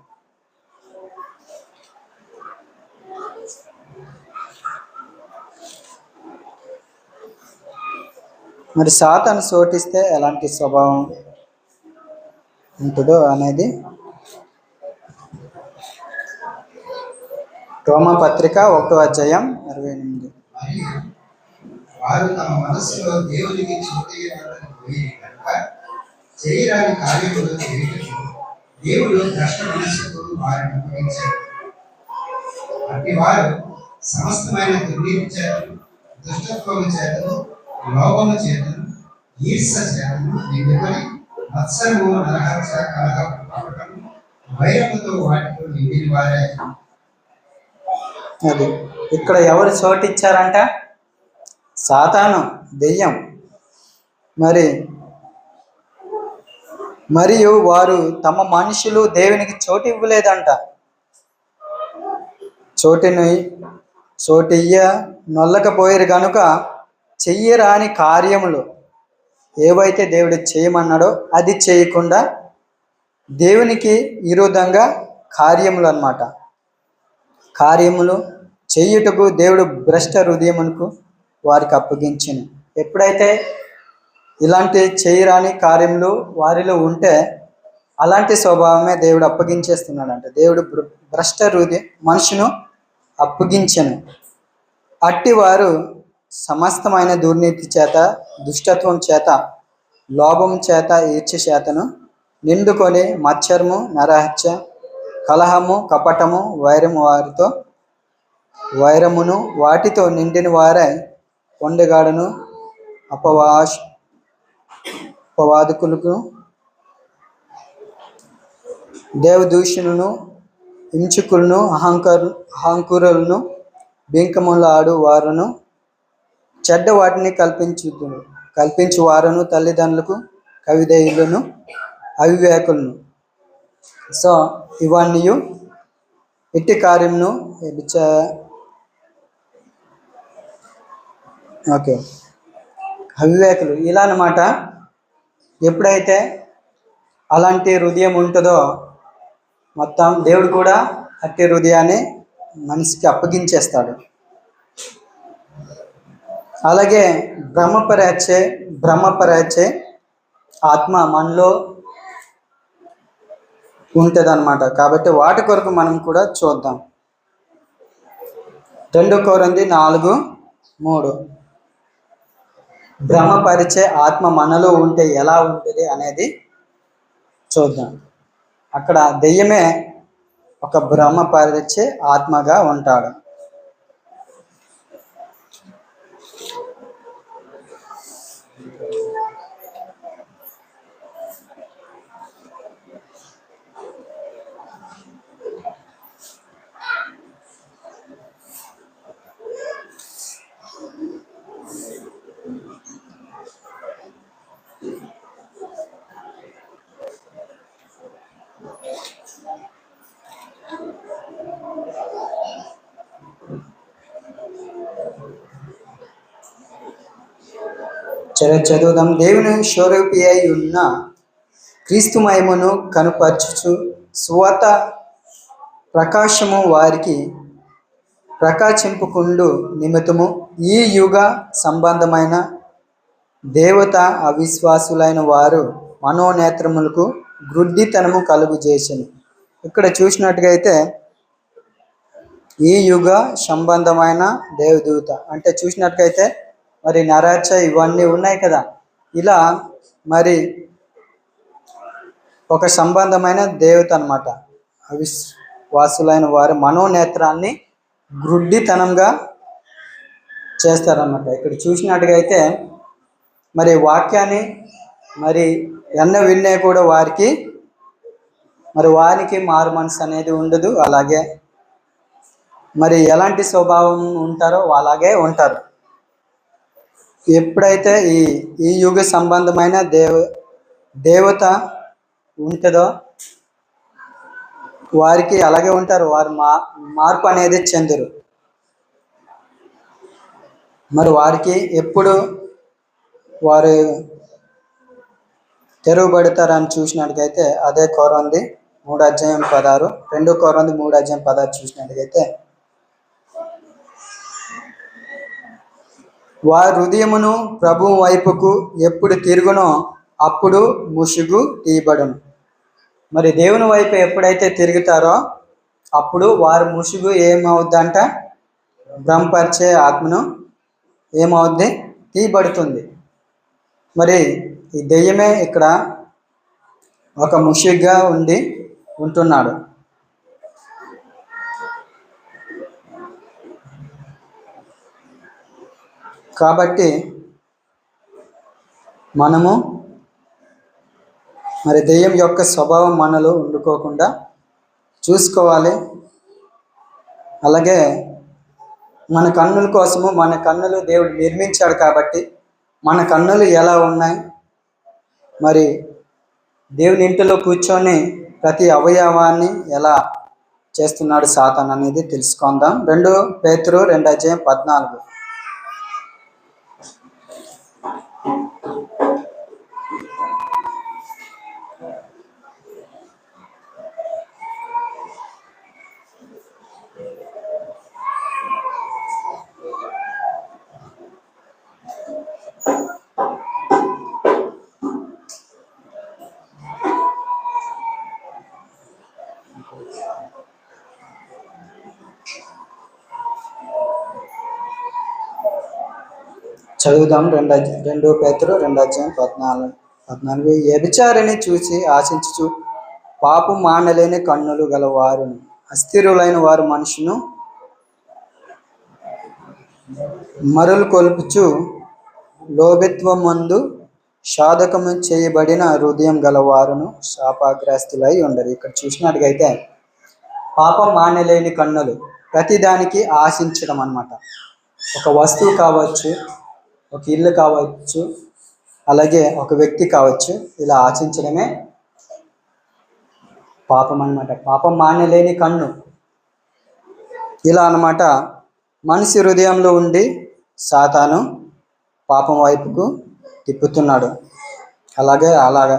మరి సాతాను సోటిస్తే ఎలాంటి స్వభావం ఉంటుందో అనేది రోమా పత్రిక 1:28. మరియు వారు తమ మనస్సులో దేవునికి చోటియ్యబడని పోయి కనుక చేయరాని కార్యములు చేయుటకు దేవుడు భ్రష్ట మనస్సుకు వారిని అప్పగించాడు. అట్టి వారు సమస్తమైన దుర్నీతి చేతను, దుష్టత్వము చేతను, లోభము చేతను, ఈర్ష్య చేతను నిండుకొని మత్సరము, నరహత్య, కలహం, వైరముతో వాటితో నిండిన వారే. అది ఇక్కడ ఎవరు చోటు ఇచ్చారంట? సాతాను, దెయ్యం. మరియు వారు తమ మనుషులు దేవునికి చోటు ఇవ్వలేదంట. చోటియ్య నొల్లకపోయారు కనుక చెయ్యరాని కార్యములు ఏవైతే దేవుడు చేయమన్నాడో అది చేయకుండా దేవునికి విరోధంగా కార్యములు అన్నమాట. కార్యములు చేయుటకు దేవుడు భ్రష్ట హృదయమునకు వారికి అప్పగించును. ఎప్పుడైతే ఇలాంటి చేయరాని కార్యములు వారిలో ఉంటే అలాంటి స్వభావమే దేవుడు అప్పగించేస్తున్నాడంట. దేవుడు భ్రష్ట హృదయ మనుషును అప్పగించను. అట్టి వారు సమస్తమైన దుర్నీతి చేత, దుష్టత్వం చేత, లోభం చేత, ఈర్ష్య చేతను నిండుకొని మత్సరము, నరహత్య, కలహము, కపటము, వైరమును వాటితో నిండిన వారై పొండగాడను, అపవాదకులకు, దేవదూషణులను, హింసకులను, అహంకారులను, బింకములాడు వారును, చెడ్డ వాటిని కల్పించు వారును, తల్లిదండ్రులకు కవిదేయులను, అవివేకులను. సో ఇవన్నీ ఇట్టి కార్యమును అవివేకులు ఇలా అన్నమాట. ఎప్పుడైతే అలాంటి హృదయం ఉంటుందో మొత్తం దేవుడు కూడా అట్టి హృదయాన్ని మనిషికి అప్పగించేస్తాడు. అలాగే భ్రమపరచే ఆత్మ మనలో ఉంటుంది అన్నమాట. కాబట్టి వాటి కొరకు మనం కూడా చూద్దాం. 2 కొరింథీ 4:3 భ్రమపరిచే ఆత్మ మనలో ఉంటే ఎలా ఉంటుంది అనేది చూద్దాం. అక్కడ దెయ్యమే ఒక భ్రమపరిచే ఆత్మగా ఉంటాడు. చదువుదాం. దేవుని స్వరూపి అయి ఉన్న క్రీస్తు మహిమను కనుపరచుచు స్వత ప్రకాశము వారికి ప్రకాశింపుకుండు నిమిత్తము ఈ యుగ సంబంధమైన దేవత అవిశ్వాసులైన వారు మనోనేత్రములకు గ్రుడ్డితనము కలుగు చేసెను. ఇక్కడ చూసినట్టుగా అయితే ఈ యుగ సంబంధమైన దేవదూత అంటే చూసినట్టుగైతే మరి నరహత్య ఇవన్నీ ఉన్నాయి కదా. ఇలా మరి ఒక సంబంధమైన దేవత అన్నమాట. అవిశ్వాసులైన వారు మనోనేత్రాన్ని గ్రుడ్డితనంగా చేస్తారన్నమాట. ఇక్కడ చూసినట్టుగా అయితే మరి వాక్యాన్ని మరి విన్నే కూడా వారికి మారు మనసు అనేది ఉండదు. అలాగే మరి ఎలాంటి స్వభావం ఉంటారో అలాగే ఉంటారు. ఎప్పుడైతే ఈ యుగ సంబంధమైన దేవత ఉంటుందో వారికి అలాగే ఉంటారు. వారు మార్పు అనేది చెందరు. మరి వారికి ఎప్పుడు వారు తెరవబడతారని చూసినట్టుగైతే అదే కొరింథీ 3:16 2 కొరింథీ 3:16 చూసినట్టుగైతే వారి హృదయమును ప్రభువు వైపుకు ఎప్పుడు తిరుగునో అప్పుడు ముసుగు తీయబడును. మరి దేవుని వైపు ఎప్పుడైతే తిరుగుతారో అప్పుడు వారి ముసుగు ఏమవుద్దంట? భ్రమపరిచే ఆత్మను ఏమవుద్ది? తీయబడుతుంది. మరి ఈ దెయ్యమే ఇక్కడ ఒక ముసుగుగా ఉంటున్నాడు. కాబట్టి మనము మరి దెయ్యం యొక్క స్వభావం మనలో ఉండుకోకుండా చూసుకోవాలి. అలాగే మన కన్నుల కోసము, మన కన్నులు దేవుడు నిర్మించాడు కాబట్టి మన కన్నులు ఎలా ఉన్నాయి, మరి దేవుని ఇంటిలో కూర్చొని ప్రతి అవయవాన్ని ఎలా చేస్తున్నాడు సాతాన్ అనేది తెలుసుకుందాం. 2 పేతురు 2:14. చదువుదాం. 2 పేతురు 2:14. వ్యభిచారిని చూసి ఆశించుచు పాపం మానలేని కన్నులు గలవారు అస్థిరులైన వారు మనుషును మరులు కొల్పుచు లోభిత్వమందు సాధకము చేయబడిన హృదయం గలవారును శాపగ్రస్తులై ఉండరు. ఇక్కడ చూసినట్టుగైతే పాపం మానలేని కన్నులు ప్రతిదానికి ఆశించడం అన్నమాట. ఒక వస్తువు కావచ్చు, ఒక ఇల్లు కావచ్చు, అలాగే ఒక వ్యక్తి కావచ్చు, ఇలా ఆశించడమే పాపం అన్నమాట. పాపం మానలేని కన్ను ఇలా అన్నమాట. మనిషి హృదయంలో ఉండి సాతాను పాపం వైపుకు తిప్పుతున్నాడు. అలాగా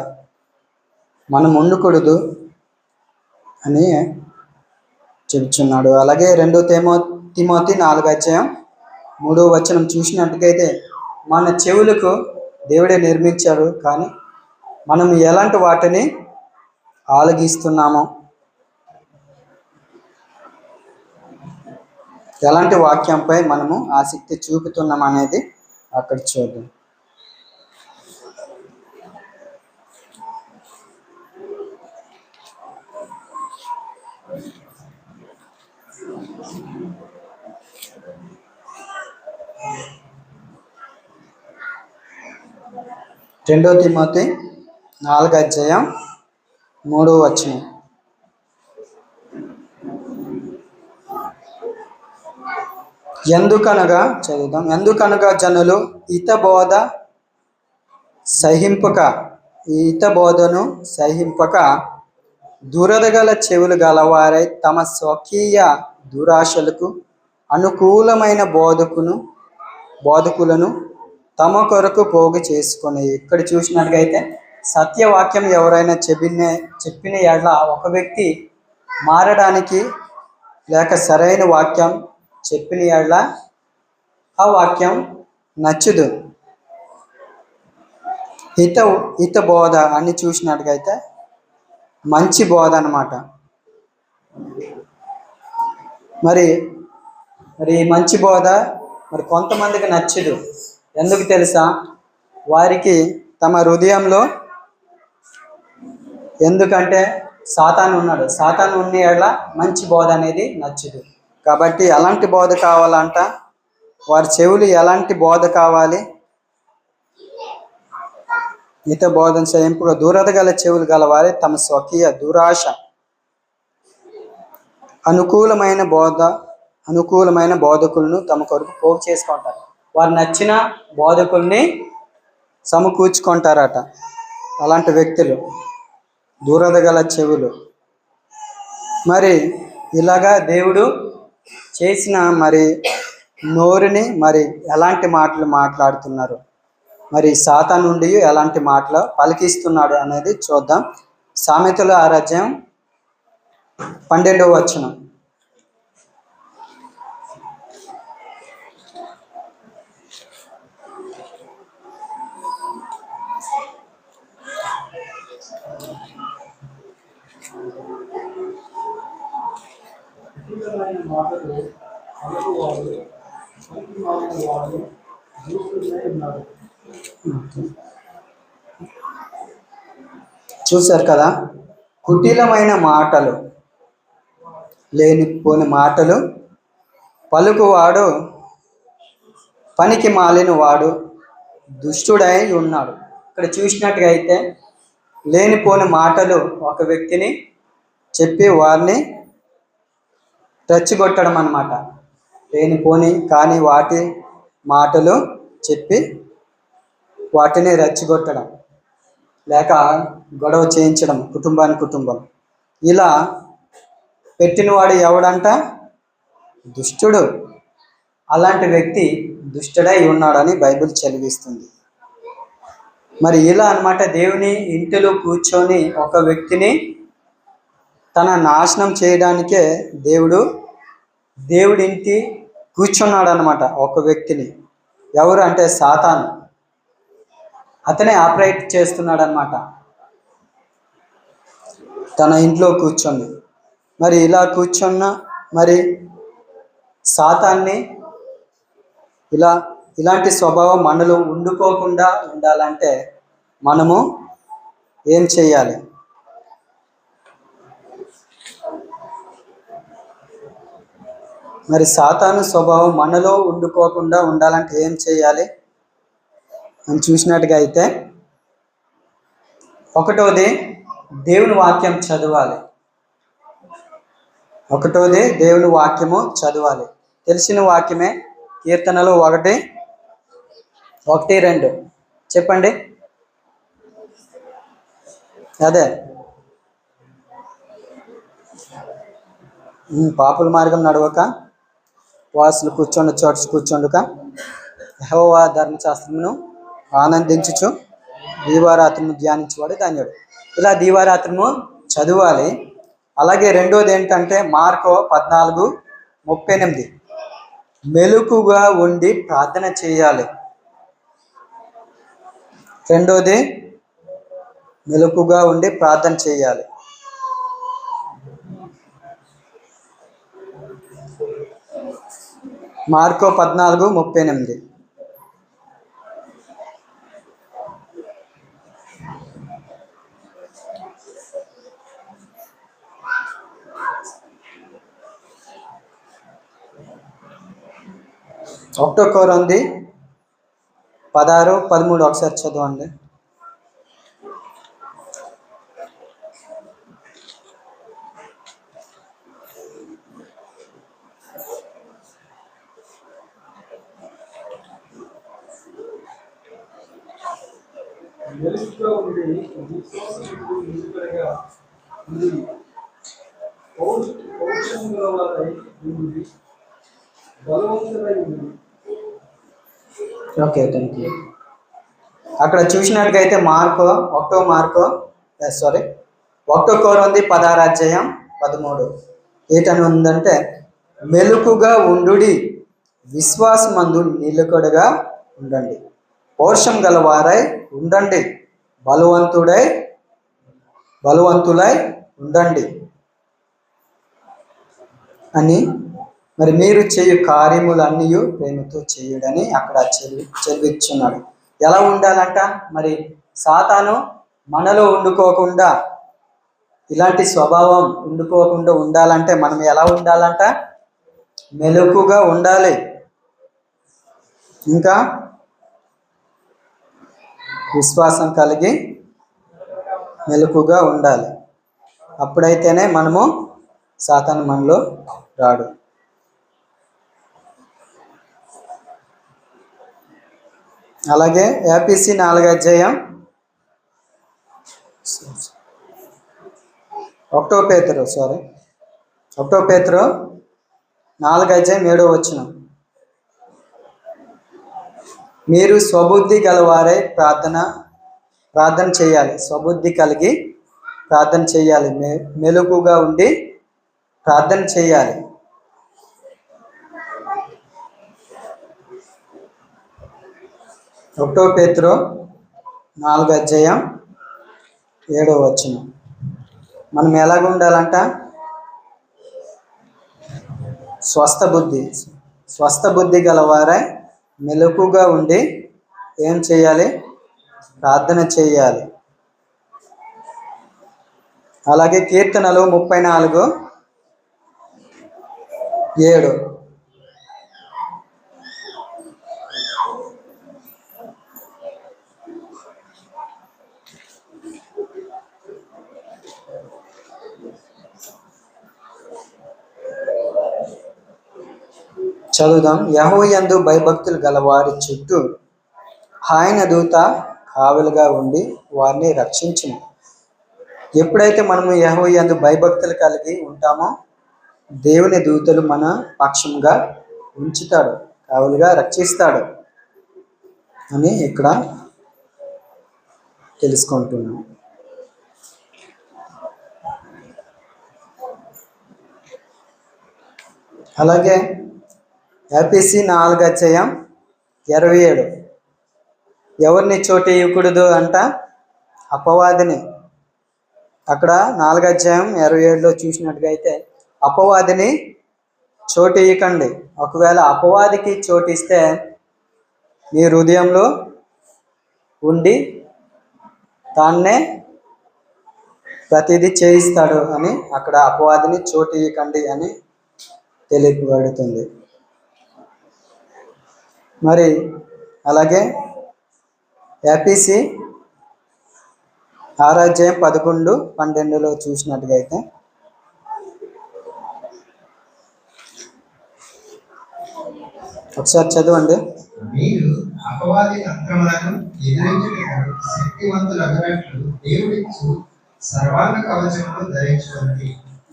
మనం ఉండకూడదు అని చెబుతున్నాడు. అలాగే 2 తిమోతి 4:3 చూసినట్టుగైతే మన చెవులకు దేవుడే నిర్మించాడు, కానీ మనం ఎలాంటి వాటిని ఆలగిస్తున్నామో, ఎలాంటి వాక్యంపై మనము ఆసక్తి చూపుతున్నాం అనేది అక్కడ చూద్దాం. రెండో తిమోతి 4:3. ఎందుకనగా చదువుదాం. ఎందుకనగా జనులు హిత బోధను సహింపక దురదగల చెవులు గలవారై తమ స్వకీయ దురాశలకు అనుకూలమైన బోధకులను తమ కొరకు పోగు చేసుకుని. ఇక్కడ చూసినట్టుగైతే సత్యవాక్యం ఎవరైనా చెప్పిన ఎడల ఒక వ్యక్తి మారడానికి, లేక సరైన వాక్యం చెప్పిన ఎడల ఆ వాక్యం నచ్చదు. హిత బోధ అని చూసినట్టుగైతే మంచి బోధ అన్నమాట. మరి మంచి బోధ మరి కొంతమందికి నచ్చదు. ఎందుకు తెలుసా? వారికి తమ హృదయంలో, ఎందుకంటే సాతాను ఉన్నాడు, సాతాను ఉన్న ఎడల మంచి బోధ అనేది నచ్చదు. కాబట్టి ఎలాంటి బోధ కావాలంట? వారి చెవులు ఎలాంటి బోధ కావాలి? హిత బోధన సహింపుగా దురద గల చెవులు గలవారే తమ స్వకీయ దురాశ అనుకూలమైన బోధకులను తమ కొరకు పోగు చేసుకుంటారు. వారు నచ్చిన బోధకుల్ని సమకూర్చుకుంటారట. అలాంటి వ్యక్తులు దురద గల చెవులు. మరి ఇలాగా దేవుడు చేసిన మరి నోరుని మరి ఎలాంటి మాటలు మాట్లాడుతున్నారు, మరి సాతాను నుండి ఎలాంటి మాటలు పలికిస్తున్నాడు అనేది చూద్దాం. సామెతల 6:12. చూశారు కదా, కుటిలమైన మాటలు, లేనిపోని మాటలు పలుకువాడు పనికి మాలిన వాడు దుష్టుడై ఉన్నాడు. ఇక్కడ చూసినట్టుగా అయితే లేనిపోని మాటలు ఒక వ్యక్తిని చెప్పి వారిని రెచ్చగొట్టడం అన్నమాట. లేనిపోని కానీ వాటి మాటలు చెప్పి వాటిని రెచ్చగొట్టడం, లేక గొడవ చేయించడం కుటుంబం. ఇలా పెట్టినవాడు ఎవడంట? దుష్టుడు. అలాంటి వ్యక్తి దుష్టుడై ఉన్నాడని బైబిల్ చదివిస్తుంది. మరి ఇలా అన్నమాట, దేవుని ఇంటిలో కూర్చొని ఒక వ్యక్తిని తన నాశనం చేయడానికే దేవుడి ఇంటి కూర్చున్నాడు అనమాట. ఒక వ్యక్తిని ఎవరు అంటే సాతాను. అతనే ఆపరేట్ చేస్తున్నాడు అనమాట తన ఇంట్లో కూర్చొని. మరి ఇలా కూర్చున్న మరి సాతాన్ని ఇలాంటి స్వభావం మనలో ఉండుకోకుండా ఉండాలంటే మనము ఏం చేయాలి? మరి సాతాను స్వభావం మనలో ఉండుకోకుండా ఉండాలంటే ఏం చేయాలి అని చూసినట్టుగా అయితే, ఒకటోది దేవుని వాక్యం చదవాలి. దేవుని వాక్యము చదవాలి. తెలిసిన వాక్యమే. కీర్తనలు 1:2 చెప్పండి. అదే, పాపుల మార్గం నడవక వాసులు కూర్చొని చోట కూర్చోండుక యెహోవా ధర్మశాస్త్రమును ఆనందించుచు దీవారాత్రము ధ్యానించువాడు ధన్యుడు. ఇలా దీవారాత్రము చదవాలి. అలాగే రెండోది ఏంటంటే మార్కో 14:38 మెలకుగా ఉండి ప్రార్థన చేయాలి. రెండోది మెలకుగా ఉండి ప్రార్థన చేయాలి. మార్కో 14:38. ఒకటో కొరింథీ 16-13 ఒకసారి చదవండి. మెలుగుగా ఉండి విశ్వాసముకు నిలుకడగా ఉండి పౌరుషము గలవారై ఉండి బలవంతులై ఉండి. Okay, thank you. అక్కడ చూసినట్టుగైతే ఒకటో కొరింథీ 16:13 ఏటని ఉందంటే, మెలకుగా ఉండుడి, విశ్వాసమందు నిలకడగా ఉండండి, పౌరుషం గలవారై ఉండండి, బలవంతులై ఉండండి అని. మరి మీరు చేయు కార్యములన్నీ ప్రేమతో చేయుడని అక్కడ చదివించున్నాడు. ఎలా ఉండాలంట? మరి సాతాను మనలో ఉండుకోకుండా, ఇలాంటి స్వభావం ఉండుకోకుండా ఉండాలంటే మనం ఎలా ఉండాలంట? మెలకుగా ఉండాలి. ఇంకా విశ్వాసం కలిగి మెలకుగా ఉండాలి. అప్పుడైతేనే మనము సాతాను మనలో రాడు. అలాగే ఏపీసీ 4 ఒకటో పేతురు 4:7 మీరు స్వబుద్ధి గలవారై ప్రార్థన చేయాలి. స్వబుద్ధి కలిగి ప్రార్థన చేయాలి. మెలకుగా ఉండి ప్రార్థన చేయాలి. ఒకటో పేతురు 4:7 మనం ఎలాగ ఉండాలంట? స్వస్థ బుద్ధి గలవారై మెలకుగా ఉండి ఏం చేయాలి? ప్రార్థన చేయాలి. అలాగే కీర్తనలు 34:7 నా చదువుదాం. యెహోవాయందు భయభక్తులు గల వారి చుట్టూ ఆయన దూత కావలుగా ఉండి వారిని రక్షించును. ఎప్పుడైతే మనము యెహోవాయందు భయభక్తులు కలిగి ఉంటామో దేవుని దూతలు మన పక్షంగా ఉంచుతాడు, కావలుగా రక్షిస్తాడు అని ఇక్కడ తెలుసుకుంటున్నాం. అలాగే ఏపీసీ 4:27 ఎవరిని చోటు ఇవ్వకూడదు అంట? అపవాదిని. అక్కడ 4:27లో చూసినట్టుగా అయితే అపవాదిని చోటు ఇవ్వకండి. ఒకవేళ అపవాదికి చోటు ఇస్తే మీ హృదయంలో ఉండి తాన్నే ప్రతిదీ చేయిస్తాడు అని అక్కడ అపవాదిని చోటు ఇవ్వకండి అని తెలియబడుతుంది. మరి అలాగే ఏపీసీ 6:11-12లో చూసినట్టుగా అయితే ఒకసారి చదవండి. మీరు అపవాది అక్రమణను ఎదిరించుటకు శక్తివంతులగినట్లు దేవుడిచ్చు సర్వాంగ కవచమును ధరించుకోండి.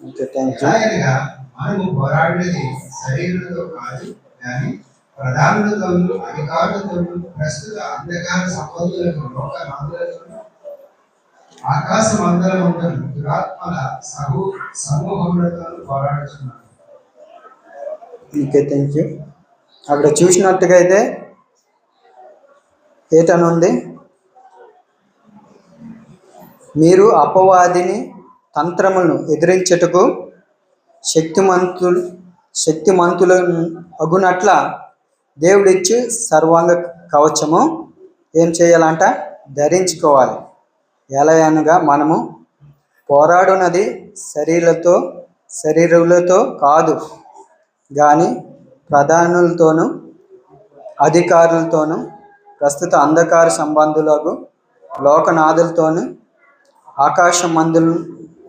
Okay, thank you. ఎలాగనగా మనము పోరాడినది శరీరులతో కాదు కానీ ప్రధానులతోనూ అధికారులతోనూ ప్రస్తుత అంధకార సంబంధులకు లోకనాథులతోనూ ఆకాశ మండలములను దురాత్మల సమూహములతోనూ పోరాడుతున్నాను. Okay, thank you. అక్కడ చూసినట్టుగా అయితే ఏటనుంది? మీరు అపవాదిని తంత్రములను ఎదిరించుటకు శక్తిమంతులు అగునట్ల దేవుడిచ్చి సర్వాంగ కవచము ఏం చేయాలంట? ధరించుకోవాలి. ఎలా అనగా మనము పోరాడునది శరీరులతో కాదు కానీ ప్రధానులతోనూ అధికారులతోనూ ప్రస్తుత అంధకార సంబంధులకు లోకనాథులతోనూ ఆకాశ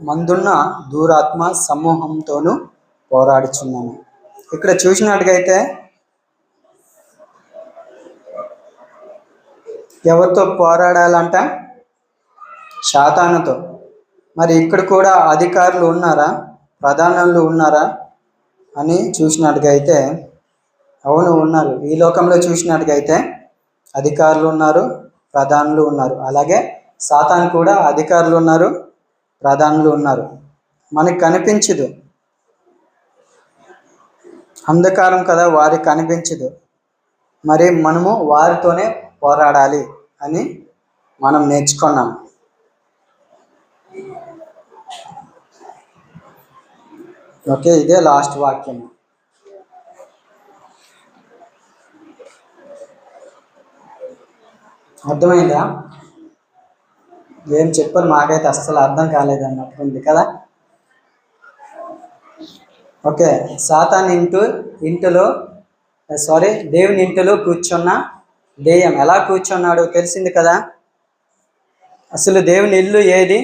మందున్న దూరాత్మ సమూహంతోనూ పోరాడుచున్నాను. ఇక్కడ చూసినట్టుగా అయితే ఎవరితో పోరాడాలంట? శాతానుతో. మరి ఇక్కడ కూడా అధికారులు ఉన్నారా, ప్రధానులు ఉన్నారా అని చూసినట్టుగా అయితే అవును, ఉన్నారు. ఈ లోకంలో చూసినట్టుగా అయితే అధికారులు ఉన్నారు, ప్రధానులు ఉన్నారు. అలాగే సాతాను కూడా అధికారులు ఉన్నారు, ప్రధానులు ఉన్నారు. మనకి కనిపించదు, అంధకారం కదా, వారికి కనిపించదు. మరి మనము వారితోనే పోరాడాలి అని మనం నేర్చుకున్నాం. ఓకే, ఇదే లాస్ట్ వాక్యం. అర్థమైందా? ఏం చెప్పారు మాకైతే అస్సలు అర్థం కాలేదు అన్నట్టుంది కదా. ఓకే, సాతాను దేవుని ఇంటిలో కూర్చున్న దెయ్యం ఎలా కూర్చున్నాడో తెలిసింది కదా. అసలు దేవుని ఇల్లు ఏది?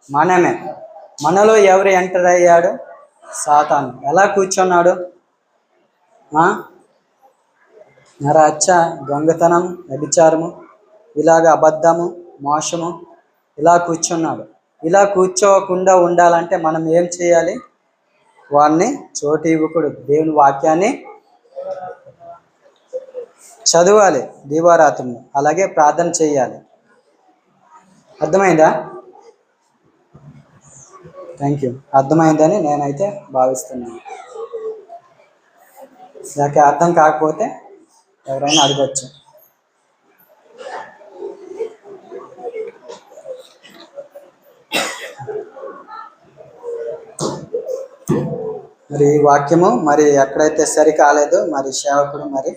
మనమే. మనలో ఎవరు ఎంటర్ అయ్యాడు? సాతాను. ఎలా కూర్చున్నాడు? నరహత్య, దొంగతనం, వ్యభిచారము, ఇలాగ అబద్ధము, మోసము, ఇలా కూర్చున్నాడు. ఇలా కూర్చోకుండా ఉండాలంటే మనం ఏం చేయాలి? వారిని చోటు ఇవ్వకూడదు. దేవుని వాక్యాన్ని చదవాలి దీవారాత్రులు, అలాగే ప్రార్థన చేయాలి. అర్థమైందా? Thank you. అర్థమైందని నేనైతే భావిస్తున్నాను. లేక అర్థం కాకపోతే ఎవరైనా అడగచ్చు. మరి ఈ వాక్యము మరి ఎక్కడైతే సరి కాలేదో మరి సేవకుడు మరి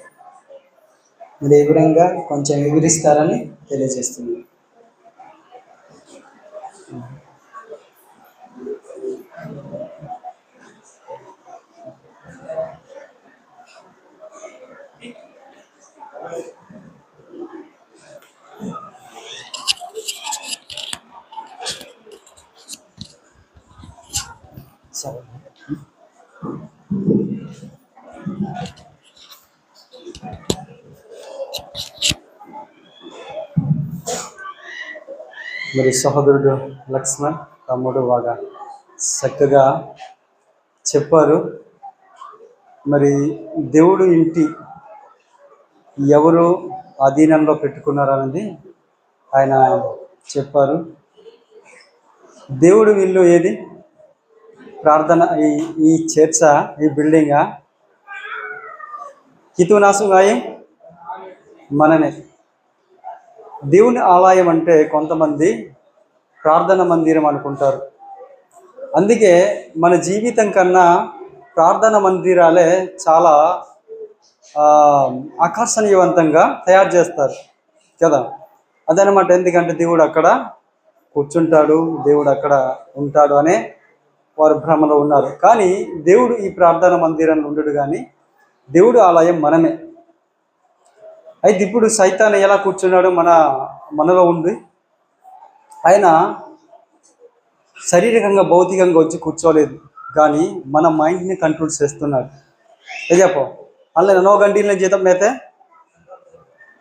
ఈ విధంగా కొంచెం వివరిస్తారని తెలియజేస్తుంది. సరే. మరి సహోదరుడు లక్ష్మణ్ తమ్ముడు బాగా చక్కగా చెప్పారు. మరి దేవుడు ఇంటి ఎవరు అధీనంలో పెట్టుకున్నారనేది ఆయన చెప్పారు. దేవుడు ఇల్లు ఏది? ప్రార్థన ఈ చర్చ, ఈ బిల్డింగా కితునాసుగాయి మననే. దేవుని ఆలయం అంటే కొంతమంది ప్రార్థన మందిరం అనుకుంటారు. అందుకే మన జీవితం కన్నా ప్రార్థన మందిరాలే చాలా ఆకర్షణీయవంతంగా తయారు చేస్తారు కదా. అదనమాట. ఎందుకంటే దేవుడు అక్కడ కూర్చుంటాడు, దేవుడు అక్కడ ఉంటాడు అనే వారు భ్రమలో ఉన్నారు. కానీ దేవుడు ఈ ప్రార్థన మందిరంలో ఉండడు. కానీ దేవుడు ఆలయం మనమే. అయితే ఇప్పుడు సైతాన్ ఎలా కూర్చున్నాడు? మనలో ఉంది. ఆయన శారీరకంగా భౌతికంగా వచ్చి కూర్చోలేదు, కానీ మన మైండ్ని కంట్రోల్ చేస్తున్నాడు. చెప్పో అలా నో గంటల జీతం అయితే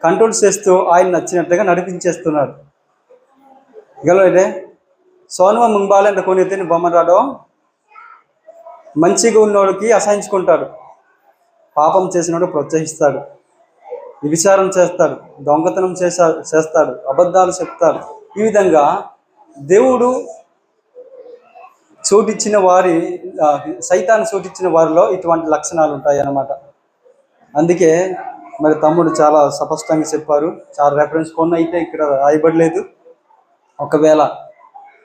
కంట్రోల్ చేస్తూ ఆయన నచ్చినట్టుగా నడిపించేస్తున్నాడు. గెలవైతే సోనమ ముంబాలంటే కొని ఎత్తిన బొమ్మరాడో మంచిగా ఉన్నోడికి అసహించుకుంటాడు, పాపం చేసినోడు ప్రోత్సహిస్తాడు, విచారం చేస్తాడు, దొంగతనం చేస్తాడు, అబద్ధాలు చెప్తాడు. ఈ విధంగా దేవుడు చోటిచ్చిన వారి సైతాన్ని చోటిచ్చిన వారిలో ఇటువంటి లక్షణాలు ఉంటాయి అన్నమాట. అందుకే మరి తమ్ముడు చాలా స్పష్టంగా చెప్పారు. చాలా రెఫరెన్స్ కొన్ని అయితే ఇక్కడ రాయబడలేదు. ఒకవేళ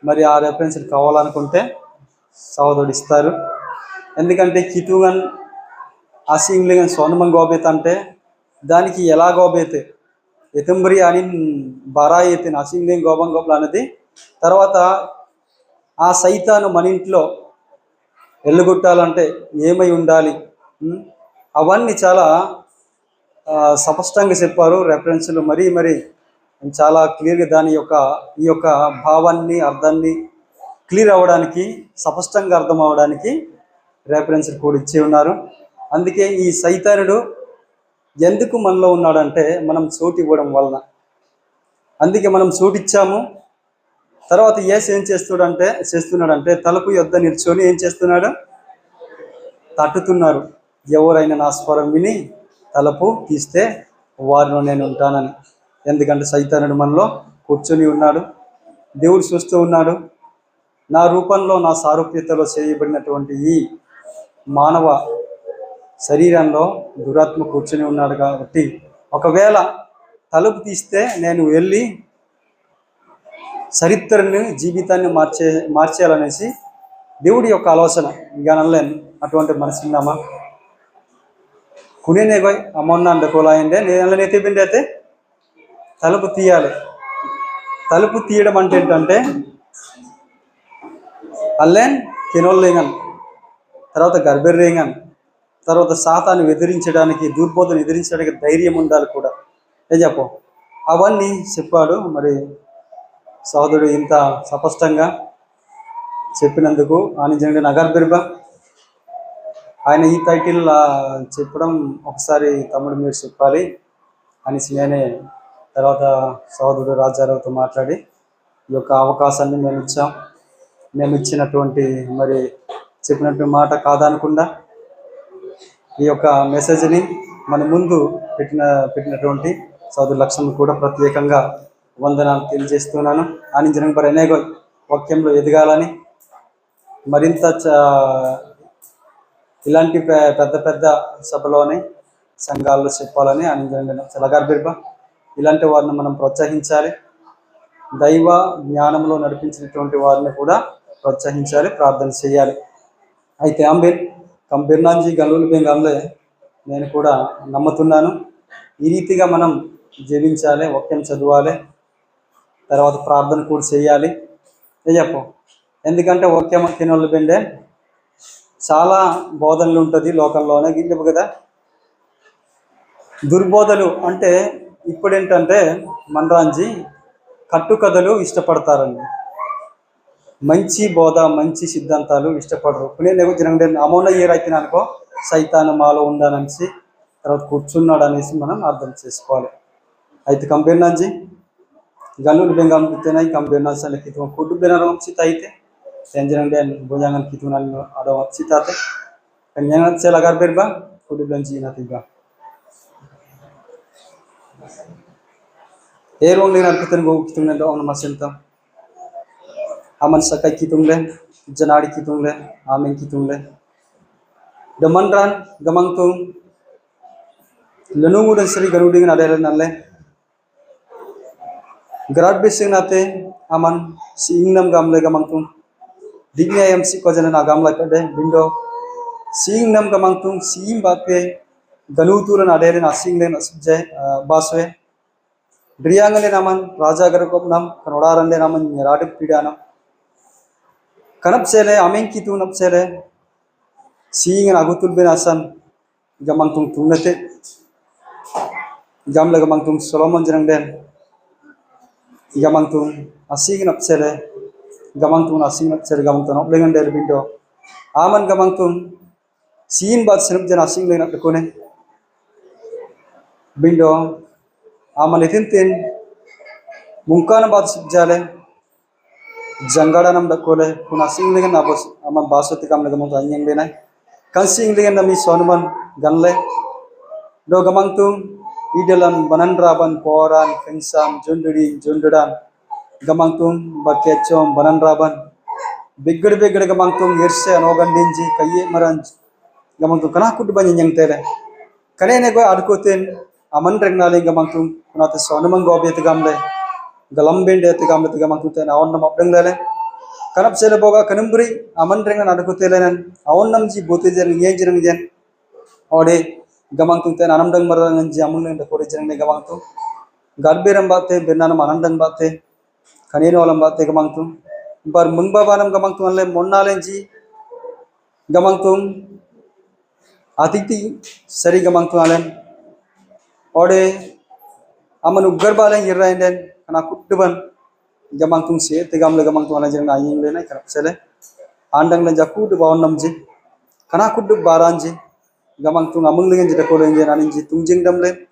మరి ఆ రెఫరెన్స్ కావాలనుకుంటే సహోదరుడు ఇస్తారు. ఎందుకంటే కితుగన్ అసింగ్లిగన్ సోనమం గోబేత అంటే దానికి ఎలా గోబేతే ఎతంబరి అని బరాయితే అసింగ్లింగ్ గోబం గోబులు అనేది. తర్వాత ఆ సైతాను మన ఇంట్లో ఎల్లుగొట్టాలంటే ఏమై ఉండాలి, అవన్నీ చాలా స్పష్టంగా చెప్పారు. రెఫరెన్స్లు మరి చాలా క్లియర్గా ఈ యొక్క భావాన్ని, అర్థాన్ని క్లియర్ అవ్వడానికి, స్పష్టంగా అర్థం అవ్వడానికి రెఫరెన్స్లు కూడా ఇచ్చి ఉన్నారు. అందుకే ఈ సైతానుడు ఎందుకు మనలో ఉన్నాడంటే మనం చోటు ఇవ్వడం వలన. అందుకే మనం చోటు ఇచ్చాము. తర్వాత ఏం చేస్తున్నాడంటే తలుపు యొద్ద నిల్చొని ఏం చేస్తున్నాడు? తట్టుతున్నారు. ఎవరైనా నా స్వరం విని తలుపు తీస్తే వారిలో నేను ఉంటానని. ఎందుకంటే సైతానుడు మనలో కూర్చొని ఉన్నాడు, దేవుడు చూస్తూ ఉన్నాడు. నా రూపంలో, నా సారూప్యతలో చేయబడినటువంటి ఈ మానవ శరీరంలో దురాత్మ కూర్చొని ఉన్నాడు. కాబట్టి ఒకవేళ తలుపు తీస్తే నేను వెళ్ళి చరిత్రని, జీవితాన్ని మార్చేయాలనేసి దేవుడి యొక్క ఆలోచన. ఇక అనలేను అటువంటి మనసు ఉన్నామా? కునేనేగోయ్ అమ్మొన్న అంటే కోలాయండే నేను ఎత్తిపిండి అయితే తలుపు తీయాలి. తలుపు తీయడం అంటే ఏంటంటే అల్లేన్ కెనోల్లేంగన్, తర్వాత గర్భెర్రేంగన్, తర్వాత సాతాన్ని ఎదిరించడానికి, దుర్బోధను ఎదిరించడానికి ధైర్యం ఉండాలి కూడా. చెప్పు అవన్నీ చెప్పాడు. మరి సోదరుడు ఇంత స్పష్టంగా చెప్పినందుకు ఆనందంగా నగర్ బిర్బా ఆయన ఈ టైటిల్ చెప్పడం ఒకసారి తమ్ముడు మీరు చెప్పాలి అనేసి నేనే తర్వాత సోదరుడు రాజారావుతో మాట్లాడి ఈ యొక్క అవకాశాన్ని మేము ఇచ్చినటువంటి మరి చెప్పినటువంటి మాట కాదనకుండా ఈ యొక్క మెసేజ్ని మన ముందు పెట్టినటువంటి సోదరు లక్ష్మణ్ కూడా ప్రత్యేకంగా వందనాలు తెలియజేస్తున్నాను. ఆనందం మరి అనేక వాక్యంలో ఎదగాలని, మరింత ఇలాంటి పెద్ద సభలోని సంఘాల్లో చెప్పాలని ఆనందంగా చలగార్బిర్బా ఇలాంటి వారిని మనం ప్రోత్సహించాలి. దైవ జ్ఞానంలో నడిపించినటువంటి వారిని కూడా ప్రోత్సహించాలి, ప్రార్థన చేయాలి. అయితే కంబిర్నాంజీ గల్లులు బెంగాంలే నేను కూడా నమ్ముతున్నాను. ఈ రీతిగా మనం జీవించాలి, వాక్యం చదవాలి, తర్వాత ప్రార్థన కూడా చేయాలి. చెప్పు ఎందుకంటే వాక్యం తినోళ్ళు బెండే చాలా బోధనలు ఉంటుంది లోకంలోనే గిల్లవు కదా. దుర్బోధలు అంటే ఇప్పుడేంటంటే మనరాంజీ కట్టుకథలు ఇష్టపడతారండి. మంచి బోధ, మంచి సిద్ధాంతాలు ఇష్టపడరు. నేను జనండి అమౌన ఏరైతే అనుకో సైతాను మాలో ఉండాలనేసి తర్వాత కూర్చున్నాడు అనేసి మనం అర్థం చేసుకోవాలి. అయితే company galul bengam tenai kam bena sale kitu kudu bena rom sita ite tenjang den bojangan kitu nan ada sita te kenyangan sel agar berba kudu belanji na tiba erong lenar kiten go kitu nan da on masenta aman sakai kitu le janari kitu le amen kitu le demanran gamangtung lenungu dan seri ganuding ada nalle Gerak besing nate aman si ingnam gamle gamangtung dignya yam si ko jana gamla kade bindo si ingnam gamangtung si imbate ganuturan adere na singlen asje baswe driyangle naman raja garkop nam kanodarande naman radik pidana kanap sele amen kitu nap sele si ingna agutul benasan gamangtung tunate gamle gamangtung solomon janang den gamangtung asing nap sele gamangtung gamangtung op lengan der bindo aman gamangtung sin bat senap jan asing lengan tekone bindo aman itintin mungkana bat jale jangada nam dakole kun asing lengan abos aman basoti kam gamangtung anyeng lenai kan sing lengan nami sonuman ganle do gamangtung idalan banandraban poran fengsam jundudan gamangtung bakechom banandraban bigger gamangtung yerse anogan dinji kaye maran gamangtung kana kudu banyang tele kane ne go adkoten aman regnale gamangtung kunate sonamang go bet gamle galambende te gamle te gamangtung te awon nam abdang lele kanap sele boga kanumbri aman rengan adkotele nan awon nam ji bote jen ngejeng jen ode gamangtung te anamdang marang ji amun ne kore jeng ne gamangtung garberam bate benana manandang bate kaneno alam bate gamangtung bar mungba banam gamangtung alle monnalenji gamangtung atiti sari gamangtung alen ode aman uggar balen yirrainden kana kudduban gamangtung se te gamle gamangtung alen jeng aying le nai karap sele andang le jakud bawonnam ji kana kuddu baranji gamangtung amung lengen jeda ko lengen anin ji tungjing damle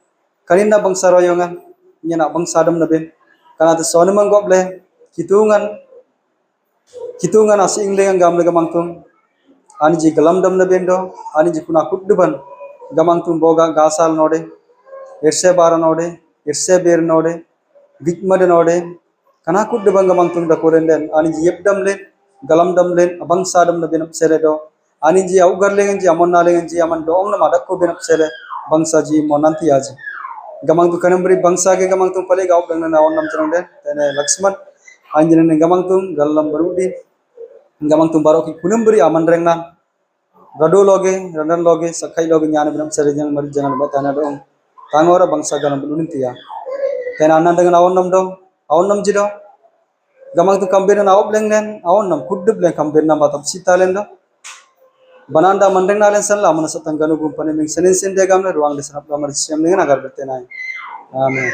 kanina bangsa royongan nyana bangsa dam nabe kana te sonumang goble kitungan asing lengan gamle gamangtung ani ji galam dam nabe ndo ani ji kuna kudduban gamangtung boga gasal node erse bara node erse ber node gitmade node kana kudduban gamangtung da korenden ani ji yebdam le galam dam le abangsa dam nabe nap sele do ani ji augar lengen ji amon nalengen ji aman dong na madak ko benap sele bangsa ji monanti aji gamangtung kanambri bangsa ge gamangtung pale gauk dang na on nam chang den tene laksman anjene ne gamangtung gallam barudi gamangtung baroki kunambri aman rengna rado loge randan loge sakai loge nyane benap sele jang mari jangan batana dong tangora bangsa galam bununin tiya tene anan dengan awon nam do awon nam ji do gamangtung kambena na op lenglen awon nam kuddub le kambena batap sitalen do bananda mandeng nalen san la mana satang ganu gumpane ming senin sen de gamle ruang de sanap gamar siam dengan agar bete nai amen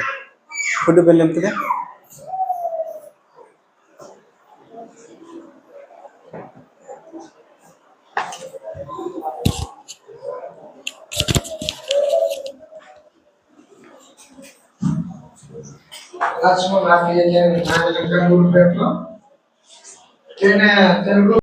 kudu belem tide That's what I'm getting. I'm going to